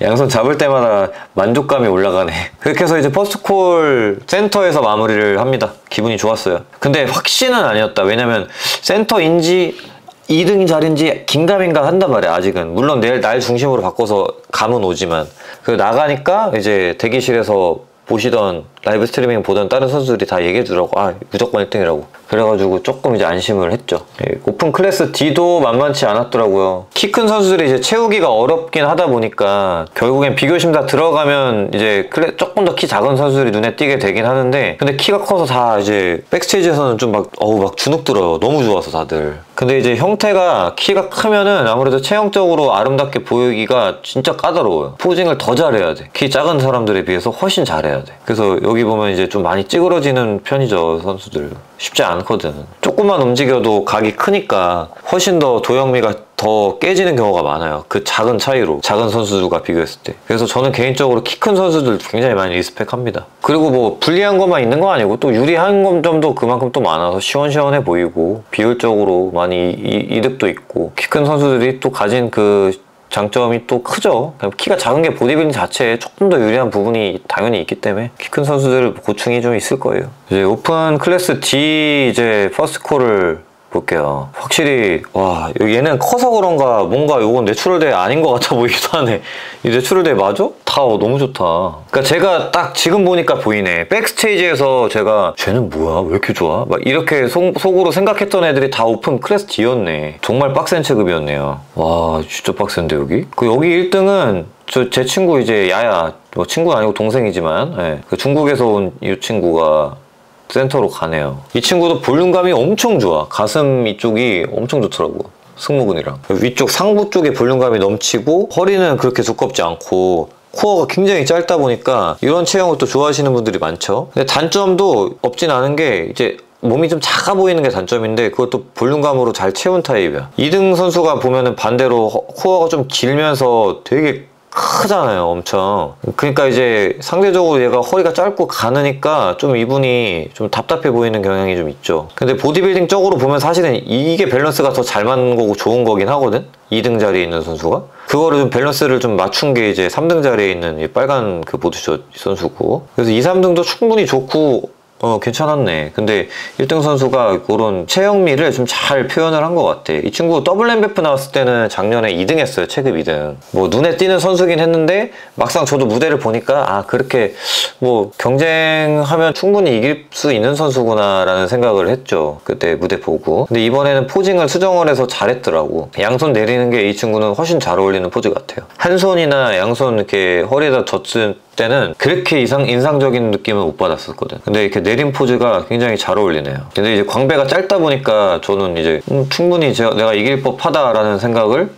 양손 잡을 때마다 만족감이 올라가네. 그렇게 해서 이제 퍼스트콜 센터에서 마무리를 합니다. 기분이 좋았어요. 근데 확신은 아니었다. 왜냐면 센터인지 2등 자리인지 긴가민가 한단 말이야 아직은. 물론 내일 날 중심으로 바꿔서 감은 오지만 그 나가니까 이제 대기실에서 보시던 라이브 스트리밍 보던 다른 선수들이 다 얘기해 주더라고. 아 무조건 1등이라고. 그래가지고 조금 이제 안심을 했죠. 오픈 클래스 D도 만만치 않았더라고요. 키 큰 선수들이 이제 채우기가 어렵긴 하다 보니까 결국엔 비교심 다 들어가면 이제 조금 더 키 작은 선수들이 눈에 띄게 되긴 하는데 근데 키가 커서 다 이제 백스테이지에서는 좀 막 주눅 들어요. 너무 좋아서 다들. 근데 이제 형태가 키가 크면은 아무래도 체형적으로 아름답게 보이기가 진짜 까다로워요. 포징을 더 잘해야 돼. 키 작은 사람들에 비해서 훨씬 잘해야 돼. 그래서 여기 보면 이제 좀 많이 찌그러지는 편이죠 선수들. 쉽지 않거든. 조금만 움직여도 각이 크니까 훨씬 더 도형미가 더 깨지는 경우가 많아요. 그 작은 차이로 작은 선수들과 비교했을 때. 그래서 저는 개인적으로 키 큰 선수들 굉장히 많이 리스펙합니다. 그리고 뭐 불리한 것만 있는 거 아니고 또 유리한 점도 그만큼 또 많아서 시원시원해 보이고 비율적으로 많이 이득도 있고 키 큰 선수들이 또 가진 그 장점이 또 크죠. 키가 작은 게 보디빌딩 자체에 조금 더 유리한 부분이 당연히 있기 때문에 키 큰 선수들 고충이 좀 있을 거예요. 이제 오픈 클래스 D 이제 퍼스트콜을 볼게요. 확실히 와 얘는 커서 그런가 뭔가 요건 내추럴데이 아닌 것 같아 보이기도 하네. 이 내추럴데이 맞아? 다 너무 좋다. 그러니까 제가 딱 지금 보니까 보이네. 백스테이지에서 제가 쟤는 뭐야 왜 이렇게 좋아? 막 이렇게 속으로 생각했던 애들이 다 오픈 클래스 D였네. 정말 빡센 체급이었네요. 와 진짜 빡센데 여기? 여기 1등은 제 친구 이제 야야 뭐 친구는 아니고 동생이지만 네. 그 중국에서 온 이 친구가 센터로 가네요. 이 친구도 볼륨감이 엄청 좋아. 가슴 이쪽이 엄청 좋더라고. 승모근이랑 위쪽 상부 쪽에 볼륨감이 넘치고 허리는 그렇게 두껍지 않고 코어가 굉장히 짧다 보니까 이런 체형을 또 좋아하시는 분들이 많죠. 근데 단점도 없진 않은 게 이제 몸이 좀 작아 보이는 게 단점인데 그것도 볼륨감으로 잘 채운 타입이야. 2등 선수가 보면은 반대로 코어가 좀 길면서 되게 크잖아요 엄청. 그러니까 이제 상대적으로 얘가 허리가 짧고 가느니까 좀 이분이 좀 답답해 보이는 경향이 좀 있죠. 근데 보디빌딩 적으로 보면 사실은 이게 밸런스가 더 잘 맞는 거고 좋은 거긴 하거든. 2등 자리에 있는 선수가 그거를 좀 밸런스를 좀 맞춘 게 이제 3등 자리에 있는 이 빨간 그 보드쇼 선수고. 그래서 2, 3등도 충분히 좋고 괜찮았네. 근데 1등 선수가 그런 체형미를 좀 잘 표현을 한 것 같아. 이 친구 WMBF 나왔을 때는 작년에 2등 했어요. 체급 2등. 뭐 눈에 띄는 선수긴 했는데 막상 저도 무대를 보니까 그렇게 뭐 경쟁하면 충분히 이길 수 있는 선수구나 라는 생각을 했죠. 그때 무대 보고. 근데 이번에는 포징을 수정을 해서 잘했더라고. 양손 내리는 게 이 친구는 훨씬 잘 어울리는 포즈 같아요. 한 손이나 양손 이렇게 허리에다 젖은 때는 그렇게 인상적인 느낌은 못 받았었거든. 근데 이렇게 내린 포즈가 굉장히 잘 어울리네요. 근데 이제 광배가 짧다 보니까 저는 이제 충분히 내가 이길 법하다라는 생각을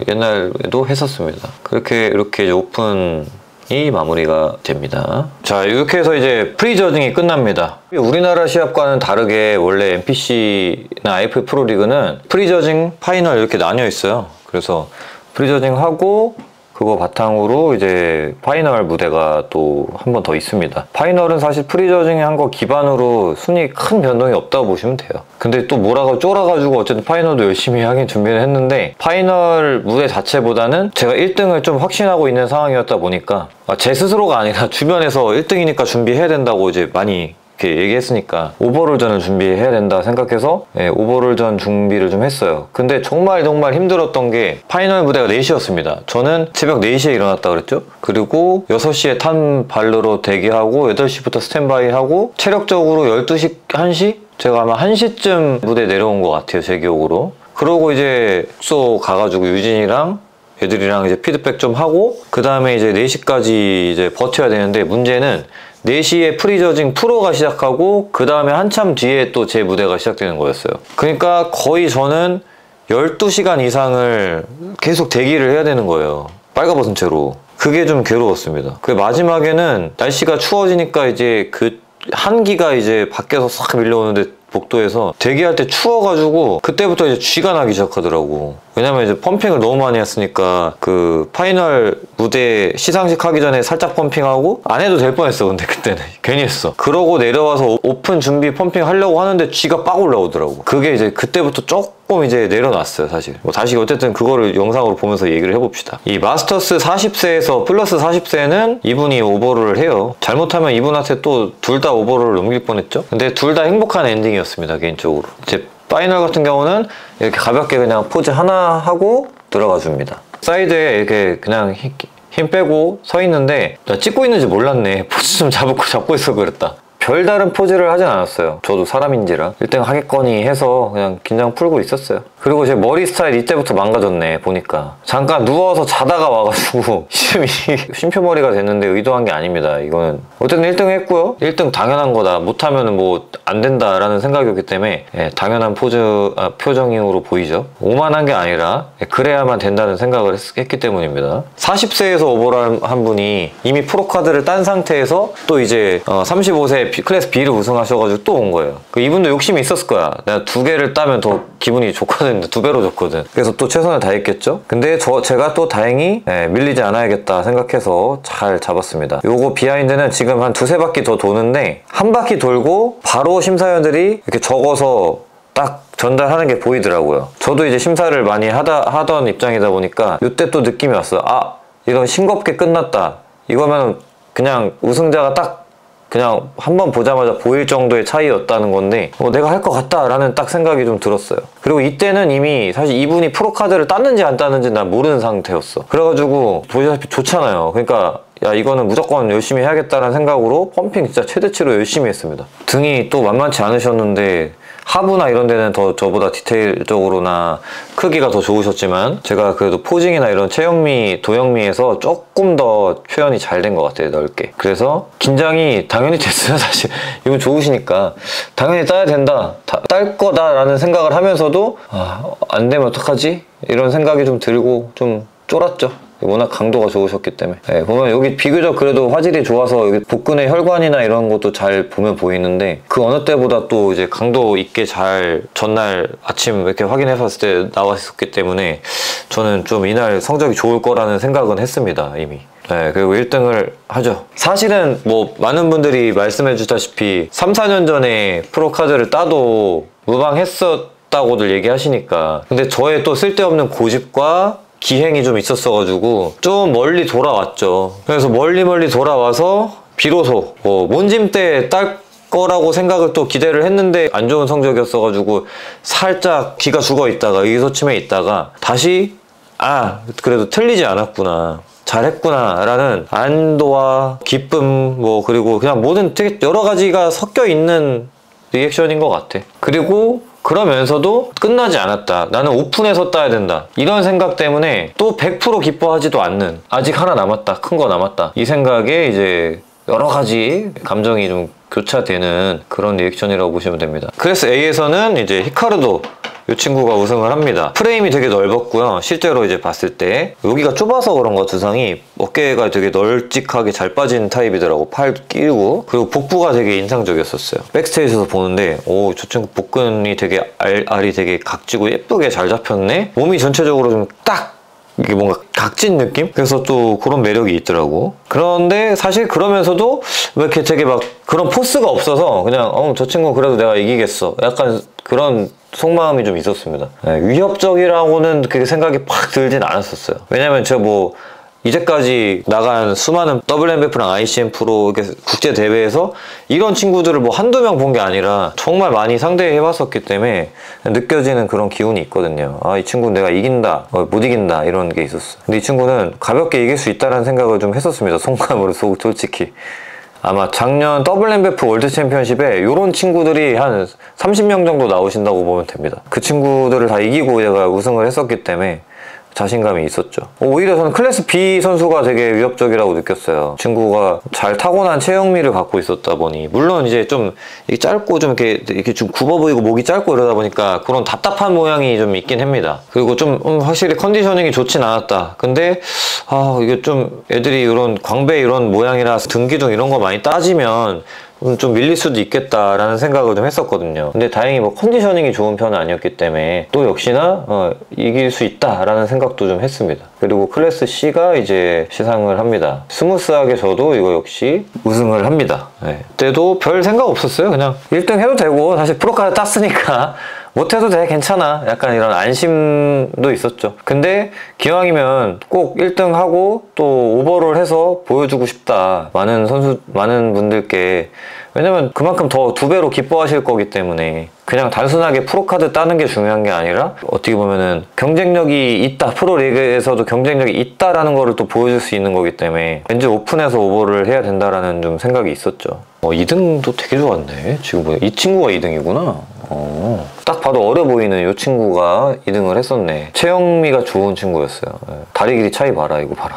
옛날에도 했었습니다. 그렇게 이렇게 이제 오픈이 마무리가 됩니다. 자, 이렇게 해서 이제 프리저징이 끝납니다. 우리나라 시합과는 다르게 원래 NPC나 IF 프로리그는 프리저징, 파이널 이렇게 나뉘어 있어요. 그래서 프리저징 하고 그거 바탕으로 이제 파이널 무대가 또 한 번 더 있습니다. 파이널은 사실 프리저징 한 거 기반으로 순위 큰 변동이 없다고 보시면 돼요. 근데 또 뭐라고 쫄아가지고 어쨌든 파이널도 열심히 하긴 준비를 했는데 파이널 무대 자체보다는 제가 1등을 좀 확신하고 있는 상황이었다 보니까 제 스스로가 아니라 주변에서 1등이니까 준비해야 된다고 이제 많이 이렇게 얘기했으니까 오버롤전을 준비해야 된다 생각해서 오버롤전 준비를 좀 했어요. 근데 정말 힘들었던 게 파이널 무대가 4시였습니다. 저는 새벽 4시에 일어났다 그랬죠. 그리고 6시에 탄 발로로 대기하고 8시부터 스탠바이 하고 체력적으로 12시, 1시? 제가 아마 1시쯤 무대 내려온 것 같아요. 제 기억으로. 그러고 이제 숙소 가가지고 유진이랑 애들이랑 이제 피드백 좀 하고 그 다음에 이제 4시까지 이제 버텨야 되는데 문제는 4시에 프리저징 프로가 시작하고 그 다음에 한참 뒤에 또 제 무대가 시작되는 거였어요. 그러니까 거의 저는 12시간 이상을 계속 대기를 해야 되는 거예요. 빨가벗은 채로. 그게 좀 괴로웠습니다. 그 마지막에는 날씨가 추워지니까 이제 그 한기가 이제 밖에서 싹 밀려오는데 복도에서 대기할 때 추워가지고 그때부터 이제 쥐가 나기 시작하더라고. 왜냐면 이제 펌핑을 너무 많이 했으니까 그 파이널 무대 시상식 하기 전에 살짝 펌핑하고 안 해도 될 뻔했어. 근데 그때는 괜히 했어. 그러고 내려와서 오픈 준비 펌핑 하려고 하는데 쥐가 빡 올라오더라고. 그게 이제 그때부터 조금 이제 내려놨어요. 사실 뭐 다시 어쨌든 그거를 영상으로 보면서 얘기를 해봅시다. 이 마스터스 40세에서 플러스 40세는 이분이 오버롤을 해요. 잘못하면 이분한테 또 둘 다 오버롤을 넘길 뻔했죠. 근데 둘 다 행복한 엔딩이었습니다. 개인적으로. 제 파이널 같은 경우는 이렇게 가볍게 그냥 포즈 하나 하고 들어가 줍니다. 사이드에 이렇게 그냥 힘 빼고 서 있는데 나 찍고 있는지 몰랐네. 포즈 좀 잡고 있어 그랬다. 별다른 포즈를 하진 않았어요. 저도 사람인지라 1등 하겠거니 해서 그냥 긴장 풀고 있었어요. 그리고 제 머리 스타일 이때부터 망가졌네 보니까. 잠깐 누워서 자다가 와가지고 쉼표머리가 됐는데 의도한 게 아닙니다. 이거는 어쨌든 1등 했고요. 1등 당연한 거다. 못하면 뭐 안 된다라는 생각이었기 때문에 당연한 표정으로 보이죠. 오만한 게 아니라 그래야만 된다는 생각을 했기 때문입니다. 40세에서 오버를 한 분이 이미 프로카드를 딴 상태에서 또 이제 35세 클래스 B를 우승하셔가지고 또 온 거예요. 이분도 욕심이 있었을 거야. 내가 2개를 따면 더 기분이 좋거든. 2배로 좋거든. 그래서 또 최선을 다했겠죠. 근데 제가 또 다행히 밀리지 않아야겠다 생각해서 잘 잡았습니다. 요거 비하인드는 지금 한 2-3바퀴 더 도는데 한 바퀴 돌고 바로 심사위원들이 이렇게 적어서 딱 전달하는 게 보이더라고요. 저도 이제 심사를 많이 하던 입장이다 보니까 이때 또 느낌이 왔어요. 이건 싱겁게 끝났다. 이거면 그냥 우승자가 딱 그냥 한번 보자마자 보일 정도의 차이였다는 건데 내가 할 것 같다라는 딱 생각이 좀 들었어요. 그리고 이때는 이미 사실 이분이 프로카드를 땄는지 안 땄는지 난 모르는 상태였어. 그래가지고 보시다시피 좋잖아요. 그러니까 야 이거는 무조건 열심히 해야겠다는 생각으로 펌핑 진짜 최대치로 열심히 했습니다. 등이 또 만만치 않으셨는데 하부나 이런 데는 더 저보다 디테일적으로나 크기가 더 좋으셨지만 제가 그래도 포징이나 이런 체형미, 도형미에서 조금 더 표현이 잘 된 것 같아요. 넓게. 그래서 긴장이 당연히 됐어요. 사실 이분 좋으시니까 당연히 따야 된다, 딸 거다라는 생각을 하면서도 안 되면 어떡하지? 이런 생각이 좀 들고 좀 쫄았죠. 워낙 강도가 좋으셨기 때문에. 보면 여기 비교적 그래도 화질이 좋아서 여기 복근의 혈관이나 이런 것도 잘 보면 보이는데 그 어느 때보다 또 이제 강도 있게 잘 전날 아침 이렇게 확인해 봤을 때 나와 있었기 때문에 저는 좀 이날 성적이 좋을 거라는 생각은 했습니다. 이미. 그리고 1등을 하죠. 사실은 뭐 많은 분들이 말씀해 주다시피 3-4년 전에 프로카드를 따도 무방했었다고들 얘기하시니까 근데 저의 또 쓸데없는 고집과 기행이 좀 있었어가지고 좀 멀리 돌아왔죠. 그래서 멀리 돌아와서 비로소 몬짐 때 딸 거라고 생각을 또 기대를 했는데 안 좋은 성적이었어가지고 살짝 기가 죽어 있다가 의기소침해 있다가 다시 그래도 틀리지 않았구나, 잘했구나 라는 안도와 기쁨, 뭐 그리고 그냥 모든 되게 여러 가지가 섞여 있는 리액션인 것 같아. 그리고 그러면서도 끝나지 않았다, 나는 오픈해서 따야 된다, 이런 생각 때문에 또 100% 기뻐하지도 않는, 아직 하나 남았다, 큰 거 남았다, 이 생각에 이제 여러 가지 감정이 좀 교차되는 그런 리액션이라고 보시면 됩니다. 클래스 A에서는 이제 히카르도 이 친구가 우승을 합니다. 프레임이 되게 넓었고요. 실제로 이제 봤을 때 여기가 좁아서 그런가 두상이 어깨가 되게 널찍하게 잘 빠진 타입이더라고. 팔 끼고. 그리고 복부가 되게 인상적이었었어요. 백스테이지에서 보는데 저 친구 복근이 되게 알이 되게 각지고 예쁘게 잘 잡혔네. 몸이 전체적으로 좀 딱 이게 뭔가 각진 느낌? 그래서 또 그런 매력이 있더라고. 그런데 사실 그러면서도 왜 이렇게 되게 막 그런 포스가 없어서 그냥 저 친구 그래도 내가 이기겠어, 약간 그런 속마음이 좀 있었습니다. 위협적이라고는 그렇게 생각이 팍 들진 않았었어요. 왜냐면 제가 뭐 이제까지 나간 수많은 WMF랑 ICM 프로 국제 대회에서 이런 친구들을 뭐 한두 명 본 게 아니라 정말 많이 상대해봤었기 때문에 느껴지는 그런 기운이 있거든요. 이 친구는 내가 이긴다, 못 이긴다, 이런 게 있었어. 근데 이 친구는 가볍게 이길 수 있다는 생각을 좀 했었습니다. 속마음으로 솔직히. 아마 작년 WMF 월드 챔피언십에 이런 친구들이 한 30명 정도 나오신다고 보면 됩니다. 그 친구들을 다 이기고 제가 우승을 했었기 때문에 자신감이 있었죠. 오히려 저는 클래스 B 선수가 되게 위협적이라고 느꼈어요. 친구가 잘 타고난 체형미를 갖고 있었다 보니, 물론 이제 좀 짧고 좀 이렇게 좀 굽어 보이고 목이 짧고 이러다 보니까 그런 답답한 모양이 좀 있긴 합니다. 그리고 좀 확실히 컨디셔닝이 좋진 않았다. 근데 이게 좀 애들이 이런 광배 이런 모양이라 등기둥 이런 거 많이 따지면 좀 밀릴 수도 있겠다라는 생각을 좀 했었거든요. 근데 다행히 뭐 컨디셔닝이 좋은 편은 아니었기 때문에 또 역시나 이길 수 있다라는 생각도 좀 했습니다. 그리고 클래스 C가 이제 시상을 합니다. 스무스하게 저도 이거 역시 우승을 합니다. 그때도 별 생각 없었어요. 그냥 1등 해도 되고, 사실 프로카드 땄으니까 못해도 돼, 괜찮아, 약간 이런 안심도 있었죠. 근데 기왕이면 꼭 1등 하고 또 오버롤 해서 보여주고 싶다, 많은 분들께. 왜냐면 그만큼 더 2배로 기뻐하실 거기 때문에 그냥 단순하게 프로카드 따는 게 중요한 게 아니라 어떻게 보면은 경쟁력이 있다, 프로리그에서도 경쟁력이 있다라는 거를 또 보여줄 수 있는 거기 때문에 왠지 오픈해서 오버를 해야 된다라는 좀 생각이 있었죠. 2등도 되게 좋았네. 지금 뭐야, 이 친구가 2등이구나. 딱 봐도 어려 보이는 이 친구가 2등을 했었네. 체형미가 좋은 친구였어요. 다리 길이 차이 봐라, 이거 봐라.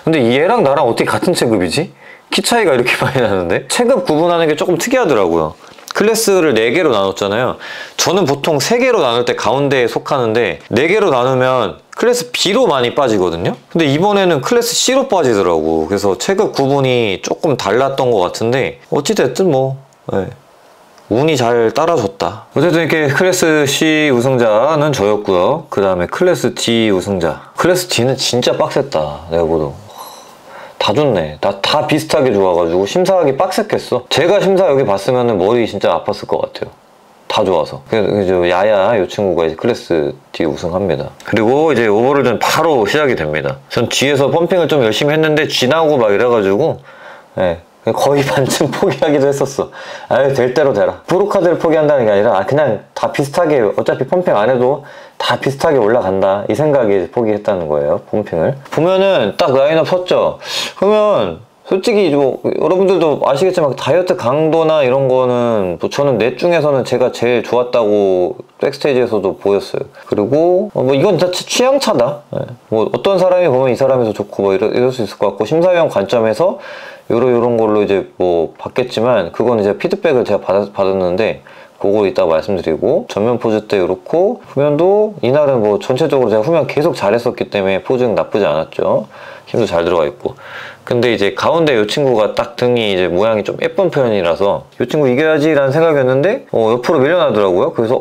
근데 얘랑 나랑 어떻게 같은 체급이지? 키 차이가 이렇게 많이 나는데? 체급 구분하는 게 조금 특이하더라고요. 클래스를 4개로 나눴잖아요. 저는 보통 3개로 나눌 때 가운데에 속하는데 4개로 나누면 클래스 B로 많이 빠지거든요. 근데 이번에는 클래스 C로 빠지더라고. 그래서 체급 구분이 조금 달랐던 것 같은데 어찌됐든 뭐 운이 잘 따라줬다. 어쨌든 이렇게 클래스 C 우승자는 저였고요. 그 다음에 클래스 D 우승자. 클래스 D는 진짜 빡셌다, 내가 보도. 다 좋네. 다 비슷하게 좋아가지고 심사하기 빡셌겠어. 제가 심사 여기 봤으면 머리 진짜 아팠을 것 같아요. 다 좋아서. 그래서 야야 이 친구가 이제 클래스 D 우승합니다. 그리고 이제 오버롤전 바로 시작이 됩니다. 전 G에서 펌핑을 좀 열심히 했는데 G 나오고 막 이래가지고 거의 반쯤 포기하기도 했었어. 될 대로 되라. 프로카드를 포기한다는 게 아니라 그냥 다 비슷하게, 어차피 펌핑 안 해도 다 비슷하게 올라간다, 이 생각에 포기했다는 거예요. 펌핑을 보면은 딱 라인업 섰죠. 그러면 솔직히 뭐 여러분들도 아시겠지만 다이어트 강도나 이런 거는 저는 넷 중에서는 제가 제일 좋았다고 백스테이지에서도 보였어요. 그리고 뭐 이건 진짜 취향차다. 뭐 어떤 사람이 보면 이 사람이 더 좋고 뭐 이럴 수 있을 것 같고, 심사위원 관점에서 요런 걸로 이제 뭐 받겠지만, 그건 이제 피드백을 제가 받았는데 그거 이따가 말씀드리고, 전면 포즈 때 이렇고, 후면도 이날은 뭐 전체적으로 제가 후면 계속 잘했었기 때문에 포즈는 나쁘지 않았죠. 힘도 잘 들어가 있고. 근데 이제 가운데 이 친구가 딱 등이 이제 모양이 좀 예쁜 편이라서 이 친구 이겨야지 라는 생각이었는데 옆으로 밀려나더라고요. 그래서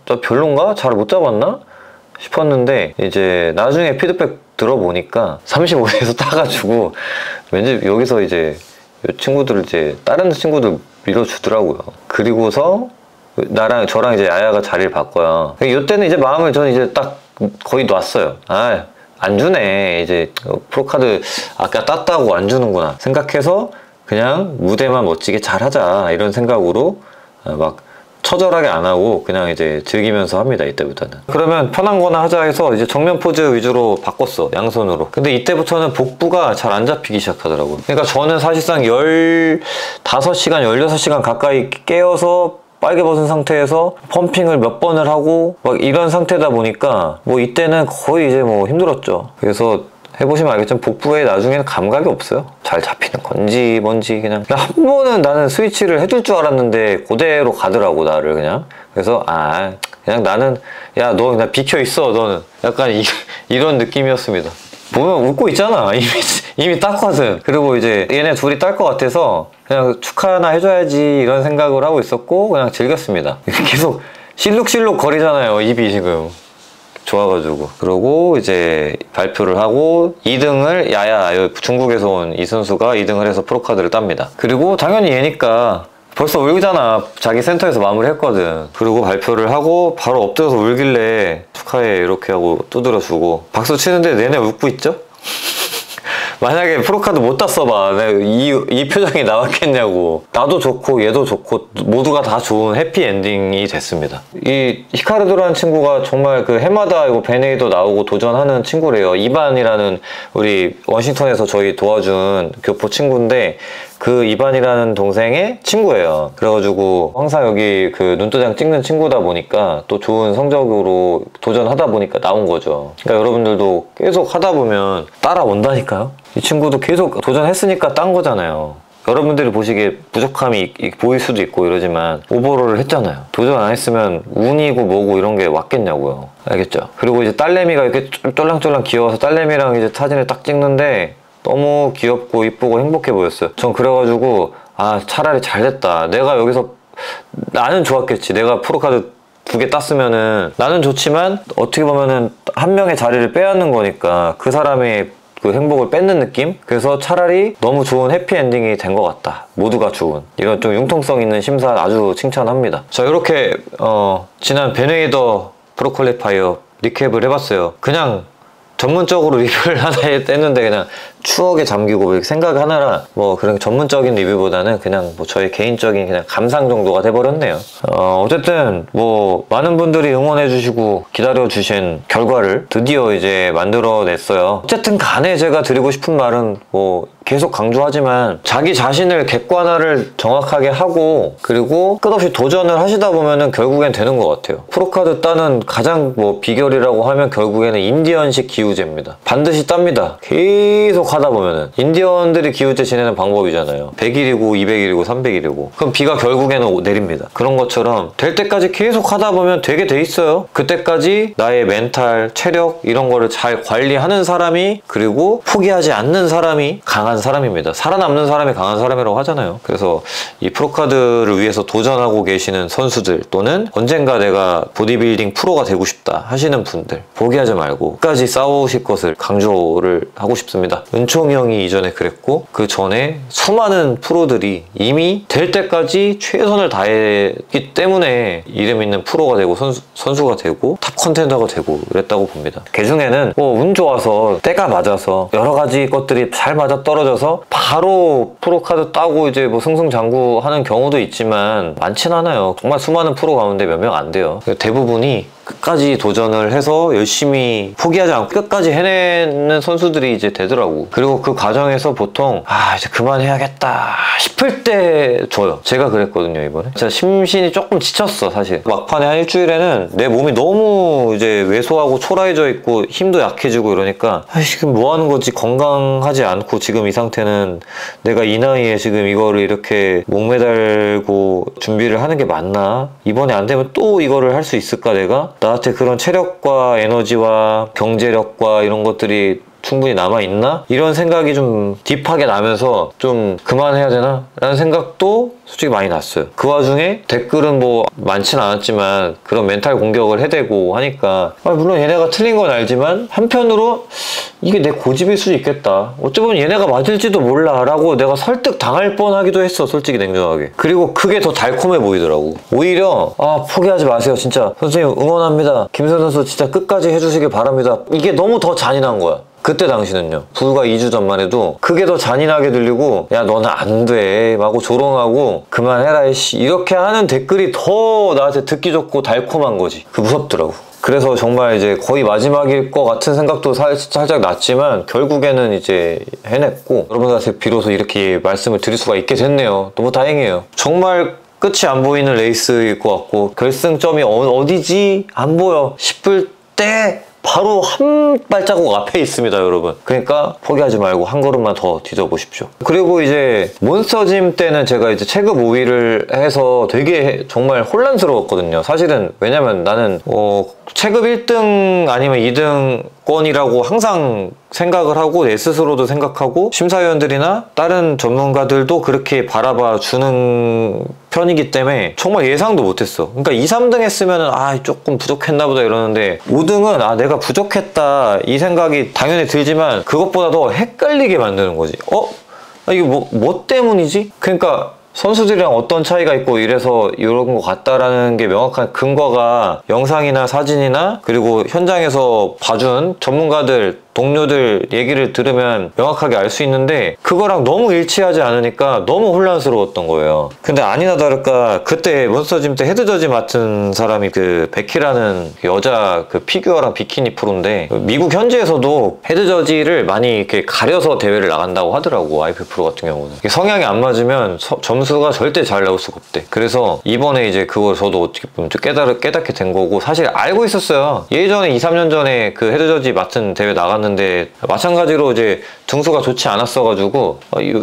나 별론가? 잘 못 잡았나? 싶었는데 이제 나중에 피드백 들어보니까 35에서 따가지고 왠지 여기서 이제 이 친구들을 이제 다른 친구들 밀어주더라고요. 그리고서 저랑 이제 야야가 자리를 바꿔요. 이때는 이제 마음을 저는 이제 딱 거의 놨어요. 안 주네, 이제 프로카드 아까 땄다고 안 주는구나 생각해서 그냥 무대만 멋지게 잘하자 이런 생각으로 막 처절하게 안 하고 그냥 이제 즐기면서 합니다. 이때부터는. 그러면 편한 거나 하자 해서 이제 정면 포즈 위주로 바꿨어. 양손으로. 근데 이때부터는 복부가 잘 안 잡히기 시작하더라고요. 그러니까 저는 사실상 15시간, 16시간 가까이 깨어서 빨개 벗은 상태에서 펌핑을 몇 번을 하고 막 이런 상태다 보니까 뭐 이때는 거의 이제 뭐 힘들었죠. 그래서 해보시면 알겠지만 복부에 나중에는 감각이 없어요. 잘 잡히는 건지 뭔지 그냥 한 번은 나는 스위치를 해줄 줄 알았는데 그대로 가더라고 나를 그냥. 그래서 그냥 나는 야 너 그냥 비켜 있어 너는 약간 이런 느낌이었습니다. 보면 웃고 있잖아. 이미 땄거든. 그리고 이제 얘네 둘이 딸 것 같아서 그냥 축하나 해줘야지 이런 생각을 하고 있었고 그냥 즐겼습니다. 계속 실룩실룩 거리잖아요. 입이 지금 좋아가지고. 그러고 이제 발표를 하고 2등을 중국에서 온 이 선수가 2등을 해서 프로카드를 땁니다. 그리고 당연히 얘니까 벌써 울잖아. 자기 센터에서 마무리했거든. 그리고 발표를 하고 바로 엎드려서 울길래 축하해 이렇게 하고 두드려주고 박수 치는데 내내 웃고 있죠? 만약에 프로카드 못 땄어봐. 이 표정이 나왔겠냐고. 나도 좋고 얘도 좋고 모두가 다 좋은 해피엔딩이 됐습니다. 이 히카르도라는 친구가 정말 그 해마다 이거 베네이더 나오고 도전하는 친구래요. 이반이라는 우리 워싱턴에서 저희 도와준 교포 친구인데 그 이반이라는 동생의 친구예요. 그래가지고 항상 여기 그 눈도장 찍는 친구다 보니까 또 좋은 성적으로 도전하다 보니까 나온 거죠. 그러니까 여러분들도 계속 하다 보면 따라온다니까요. 이 친구도 계속 도전했으니까 딴 거잖아요. 여러분들이 보시기에 부족함이 보일 수도 있고 이러지만 오버롤을 했잖아요. 도전 안 했으면 운이고 뭐고 이런 게 왔겠냐고요. 알겠죠? 그리고 이제 딸내미가 이렇게 쫄랑쫄랑 귀여워서 딸내미랑 이제 사진을 딱 찍는데 너무 귀엽고 이쁘고 행복해 보였어요. 전 그래가지고 차라리 잘됐다. 내가 여기서 나는 좋았겠지. 내가 프로카드 2개 땄으면은 나는 좋지만 어떻게 보면은 한 명의 자리를 빼앗는 거니까 그 사람의 그 행복을 뺏는 느낌? 그래서 차라리 너무 좋은 해피엔딩이 된 것 같다. 모두가 좋은. 이런 좀 융통성 있는 심사 아주 칭찬합니다. 자, 이렇게 지난 베네이더 프로퀄리파이어 리캡을 해봤어요. 그냥 전문적으로 리뷰를 하나 했는데 그냥 추억에 잠기고 생각하느라 뭐 그런 전문적인 리뷰보다는 그냥 뭐 저의 개인적인 그냥 감상 정도가 돼버렸네요. 어쨌든 뭐 많은 분들이 응원해 주시고 기다려 주신 결과를 드디어 이제 만들어냈어요. 어쨌든 간에 제가 드리고 싶은 말은 뭐 계속 강조하지만 자기 자신을 객관화를 정확하게 하고 그리고 끝없이 도전을 하시다 보면은 결국엔 되는 것 같아요. 프로카드 따는 가장 뭐 비결이라고 하면 결국에는 인디언식 기우제입니다. 반드시 땁니다. 계속 하다 보면은 인디언들이 기우제 지내는 방법이잖아요. 100일이고 200일이고 300일이고 그럼 비가 결국에는 내립니다. 그런 것처럼 될 때까지 계속 하다 보면 되게 돼 있어요. 그때까지 나의 멘탈, 체력 이런 거를 잘 관리하는 사람이 그리고 포기하지 않는 사람이 강한 사람입니다. 살아남는 사람이 강한 사람이라고 하잖아요. 그래서 이 프로카드를 위해서 도전하고 계시는 선수들 또는 언젠가 내가 보디빌딩 프로가 되고 싶다 하시는 분들 포기하지 말고 끝까지 싸우실 것을 강조를 하고 싶습니다. 은총이 형이 이전에 그랬고 그 전에 수많은 프로들이 이미 될 때까지 최선을 다했기 때문에 이름 있는 프로가 되고 선수가 되고 탑 컨텐더가 되고 그랬다고 봅니다. 그 중에는 뭐 운 좋아서 때가 맞아서 여러 가지 것들이 잘 맞아 떨어져서 바로 프로카드 따고 이제 뭐 승승장구하는 경우도 있지만 많진 않아요. 정말 수많은 프로 가운데 몇 명 안 돼요. 대부분이 끝까지 도전을 해서 열심히 포기하지 않고 끝까지 해내는 선수들이 이제 되더라고. 그리고 그 과정에서 보통 이제 그만해야겠다 싶을 때 져요. 제가 그랬거든요 이번에. 진짜 심신이 조금 지쳤어 사실. 막판에 한 일주일에는 내 몸이 너무 이제 왜소하고 초라해져 있고 힘도 약해지고 이러니까 지금 뭐 하는 거지. 건강하지 않고 지금 이 상태는 내가 이 나이에 지금 이거를 이렇게 목매달고 준비를 하는 게 맞나? 이번에 안 되면 또 이거를 할 수 있을까 내가? 나한테 그런 체력과 에너지와 경제력과 이런 것들이 충분히 남아있나? 이런 생각이 좀 딥하게 나면서 좀 그만해야 되나? 라는 생각도 솔직히 많이 났어요. 그 와중에 댓글은 뭐 많진 않았지만 그런 멘탈 공격을 해대고 하니까 물론 얘네가 틀린 건 알지만 한편으로 이게 내 고집일 수도 있겠다. 어쩌면 얘네가 맞을지도 몰라 라고 내가 설득 당할 뻔하기도 했어. 솔직히 냉정하게. 그리고 그게 더 달콤해 보이더라고. 오히려 포기하지 마세요. 진짜 선생님 응원합니다. 김선 선수 진짜 끝까지 해주시길 바랍니다. 이게 너무 더 잔인한 거야. 그때 당시는요. 불과 2주 전만 해도 그게 더 잔인하게 들리고 야 너는 안 돼 하고 조롱하고 그만해라 이씨 이렇게 하는 댓글이 더 나한테 듣기 좋고 달콤한 거지. 그 무섭더라고. 그래서 정말 이제 거의 마지막일 것 같은 생각도 살짝 났지만 결국에는 이제 해냈고 여러분들한테 비로소 이렇게 말씀을 드릴 수가 있게 됐네요. 너무 다행이에요. 정말 끝이 안 보이는 레이스일 것 같고 결승점이 어디지? 안 보여 싶을 때 바로 한 발자국 앞에 있습니다, 여러분. 그러니까 포기하지 말고 한 걸음만 더 뒤져보십시오. 그리고 이제 몬스터짐 때는 제가 이제 체급 5위를 해서 되게 정말 혼란스러웠거든요. 사실은 왜냐면 나는 체급 1등 아니면 2등권이라고 항상 생각을 하고 내 스스로도 생각하고 심사위원들이나 다른 전문가들도 그렇게 바라봐 주는 편이기 때문에 정말 예상도 못했어. 그러니까 2, 3등 했으면 조금 부족했나 보다 이러는데 5등은 내가 부족했다 이 생각이 당연히 들지만 그것보다 더 헷갈리게 만드는 거지. 이게 뭐 때문이지? 그러니까 선수들이랑 어떤 차이가 있고 이래서 이런 것 같다라는 게 명확한 근거가 영상이나 사진이나 그리고 현장에서 봐준 전문가들 동료들 얘기를 들으면 명확하게 알 수 있는데 그거랑 너무 일치하지 않으니까 너무 혼란스러웠던 거예요. 근데 아니나 다를까 그때 몬스터짐 때 헤드저지 맡은 사람이 그 베키라는 여자 그 피규어랑 비키니 프로인데 미국 현지에서도 헤드저지를 많이 이렇게 가려서 대회를 나간다고 하더라고. IF 프로 같은 경우는 성향이 안 맞으면 점수가 절대 잘 나올 수가 없대. 그래서 이번에 이제 그걸 저도 어떻게 보면 깨닫게 된 거고 사실 알고 있었어요. 예전에 2, 3년 전에 그 헤드저지 맡은 대회 나갔는데 마찬가지로 이제 등수가 좋지 않았어가지고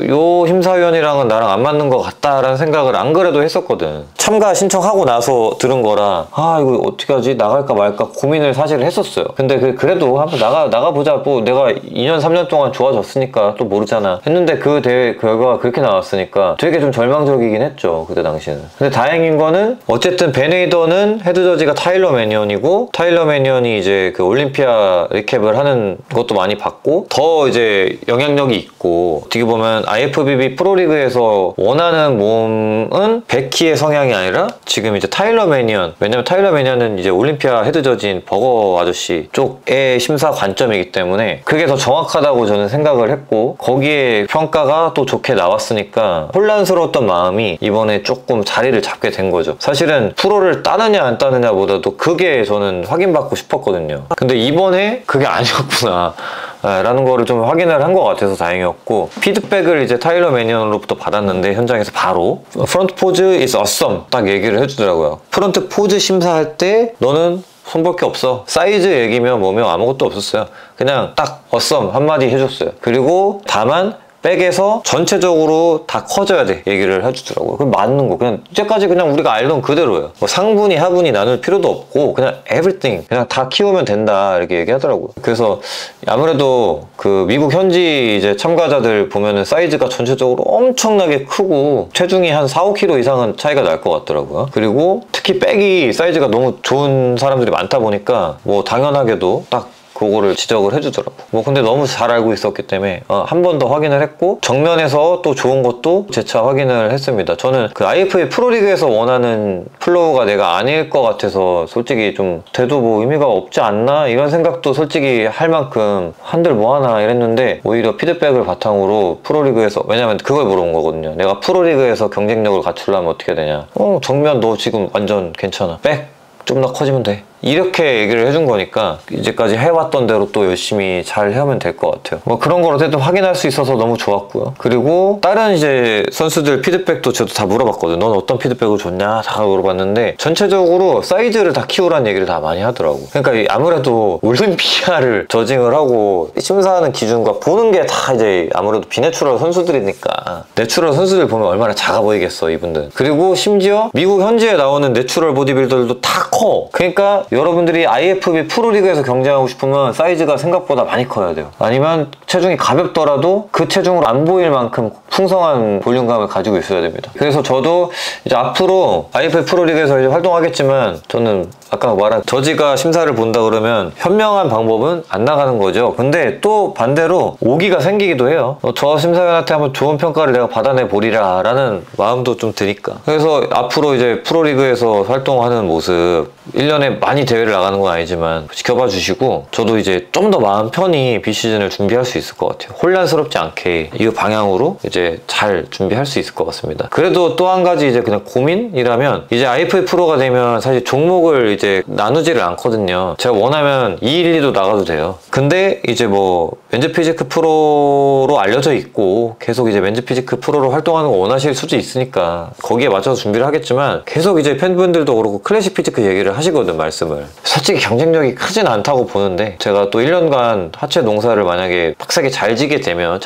요 심사위원이랑은 나랑 안 맞는 것 같다라는 생각을 안 그래도 했었거든. 참가 신청하고 나서 들은 거라 이거 어떻게 하지? 나갈까 말까 고민을 사실 했었어요. 근데 그래도 한번 나가보자. 뭐 내가 2년 3년 동안 좋아졌으니까 또 모르잖아 했는데 그 대회 결과가 그렇게 나왔으니까 되게 좀 절망적이긴 했죠. 그때 당시에는. 근데 다행인 거는 어쨌든 베네이더는 헤드저지가 타일러 매니언이고 타일러 매니언이 이제 그 올림피아 리캡을 하는 것도 많이 봤고 더 이제 영향력이 있고 어떻게 보면 IFBB 프로리그에서 원하는 몸은 베키의 성향이 아니라 지금 이제 타일러 매니언, 왜냐면 타일러 매니언은 이제 올림피아 헤드저지인 버거 아저씨 쪽의 심사 관점이기 때문에 그게 더 정확하다고 저는 생각을 했고 거기에 평가가 또 좋게 나왔으니까 혼란스러웠던 마음이 이번에 조금 자리를 잡게 된 거죠. 사실은 프로를 따느냐 안 따느냐 보다도 그게 저는 확인받고 싶었거든요. 근데 이번에 그게 아니었구나 라는 거를 좀 확인을 한 것 같아서 다행이었고 피드백을 이제 타일러 매니언으로부터 받았는데 현장에서 바로 프론트 포즈 is awesome 딱 얘기를 해주더라고요. 프론트 포즈 심사할 때 너는 손볼 게 없어. 사이즈 얘기며 뭐며 아무것도 없었어요. 그냥 딱 awesome 한마디 해줬어요. 그리고 다만 백에서 전체적으로 다 커져야 돼 얘기를 해주더라고요. 그럼 맞는 거 그냥 이제까지 그냥 우리가 알던 그대로예요. 뭐 상분이 하분이 나눌 필요도 없고 그냥 everything 그냥 다 키우면 된다 이렇게 얘기하더라고요. 그래서 아무래도 그 미국 현지 이제 참가자들 보면은 사이즈가 전체적으로 엄청나게 크고 체중이 한 4, 5kg 이상은 차이가 날 것 같더라고요. 그리고 특히 백이 사이즈가 너무 좋은 사람들이 많다 보니까 뭐 당연하게도 딱 그거를 지적을 해주더라고. 뭐 근데 너무 잘 알고 있었기 때문에 한 번 더 확인을 했고 정면에서 또 좋은 것도 재차 확인을 했습니다. 저는 그 IFA 프로리그에서 원하는 플로우가 내가 아닐 것 같아서 솔직히 좀 돼도 뭐 의미가 없지 않나 이런 생각도 솔직히 할 만큼 한들 뭐하나 이랬는데 오히려 피드백을 바탕으로 프로리그에서 왜냐면 그걸 물어본 거거든요. 내가 프로리그에서 경쟁력을 갖추려면 어떻게 되냐. 정면 너 지금 완전 괜찮아. 백 좀 더 커지면 돼. 이렇게 얘기를 해준 거니까 이제까지 해왔던 대로 또 열심히 잘 해오면 될 것 같아요. 뭐 그런 걸 어쨌든 확인할 수 있어서 너무 좋았고요. 그리고 다른 이제 선수들 피드백도 저도 다 물어봤거든. 넌 어떤 피드백을 줬냐? 다 물어봤는데 전체적으로 사이즈를 다 키우라는 얘기를 다 많이 하더라고. 그러니까 아무래도 올림피아를 저징을 하고 심사하는 기준과 보는 게 다 이제 아무래도 비내추럴 선수들이니까 내추럴 선수들 보면 얼마나 작아 보이겠어 이분들. 그리고 심지어 미국 현지에 나오는 내추럴 보디빌더들도 다 커. 그러니까 여러분들이 IFB 프로리그에서 경쟁하고 싶으면 사이즈가 생각보다 많이 커야 돼요. 아니면 체중이 가볍더라도 그 체중으로 안 보일 만큼 풍성한 볼륨감을 가지고 있어야 됩니다. 그래서 저도 이제 앞으로 IFB 프로리그에서 이제 활동하겠지만 저는 아까 말한 저지가 심사를 본다 그러면 현명한 방법은 안 나가는 거죠. 근데 또 반대로 오기가 생기기도 해요. 저 심사위원한테 한번 좋은 평가를 내가 받아내 보리라 라는 마음도 좀 드니까. 그래서 앞으로 이제 프로리그에서 활동하는 모습 1년에 많이 대회를 나가는 건 아니지만 지켜봐 주시고, 저도 이제 좀 더 마음 편히 비시즌을 준비할 수 있을 것 같아요. 혼란스럽지 않게 이 방향으로 이제 잘 준비할 수 있을 것 같습니다. 그래도 또 한 가지 이제 그냥 고민이라면, 이제 IFA 프로가 되면 사실 종목을 이제 나누지를 않거든요. 제가 원하면 212도 나가도 돼요. 근데 이제 뭐 맨즈 피지크 프로로 알려져 있고 계속 이제 맨즈 피지크 프로로 활동하는 거 원하실 수도 있으니까 거기에 맞춰서 준비를 하겠지만, 계속 이제 팬분들도 그렇고 클래식 피지크 얘기를 하시거든, 말씀을. 솔직히 경쟁력이 크진 않다고 보는데, 제가 또 1년간 하체 농사를 만약에 빡세게 잘 짓게 되면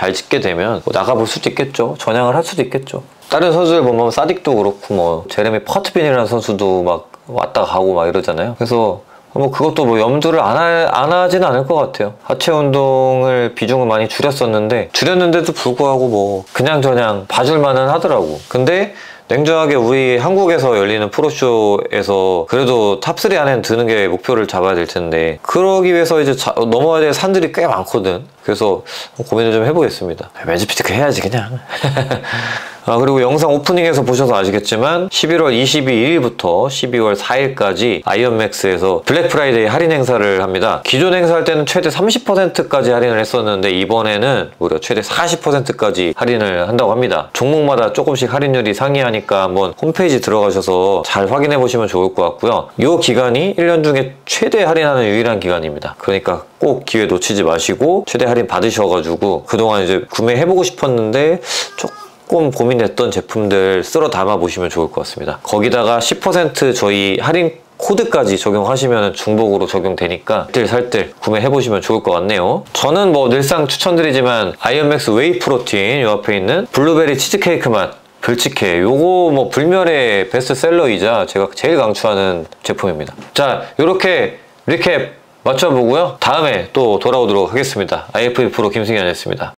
뭐 나가볼 수도 있겠죠. 전향을 할 수도 있겠죠. 다른 선수들 보면 사딕도 그렇고 뭐 제레미 퍼트빈이라는 선수도 막 왔다 가고 막 이러잖아요. 그래서 뭐 그것도 뭐 염두를 안 하진 않을 것 같아요. 하체 운동을 비중을 많이 줄였는데도 불구하고 뭐 그냥저냥 봐줄만은 하더라고. 근데 냉정하게 우리 한국에서 열리는 프로쇼에서 그래도 탑3 안에 드는 게 목표를 잡아야 될 텐데, 그러기 위해서 이제 넘어야 될 산들이 꽤 많거든. 그래서 고민을 좀 해보겠습니다. 맨즈 피지크 해야지 그냥. 그리고 영상 오프닝에서 보셔서 아시겠지만 11월 22일부터 12월 4일까지 아이언맥스에서 블랙 프라이데이 할인 행사를 합니다. 기존 행사할 때는 최대 30%까지 할인을 했었는데 이번에는 무려 최대 40%까지 할인을 한다고 합니다. 종목마다 조금씩 할인율이 상이하니까 한번 홈페이지 들어가셔서 잘 확인해 보시면 좋을 것 같고요. 이 기간이 1년 중에 최대 할인하는 유일한 기간입니다. 그러니까 꼭 기회 놓치지 마시고 최대 할인 받으셔가지고 그동안 이제 구매해보고 싶었는데 조금 고민했던 제품들 쓸어 담아 보시면 좋을 것 같습니다. 거기다가 10% 저희 할인 코드까지 적용하시면 중복으로 적용되니까 살뜰 구매해보시면 좋을 것 같네요. 저는 뭐 늘상 추천드리지만 아이언맥스 웨이 프로틴 요 앞에 있는 블루베리 치즈케이크 맛 불치케, 요거 뭐 불멸의 베스트셀러이자 제가 제일 강추하는 제품입니다. 자, 요렇게 리캡 맞춰보고요. 다음에 또 돌아오도록 하겠습니다. IFA 프로 김승현이었습니다.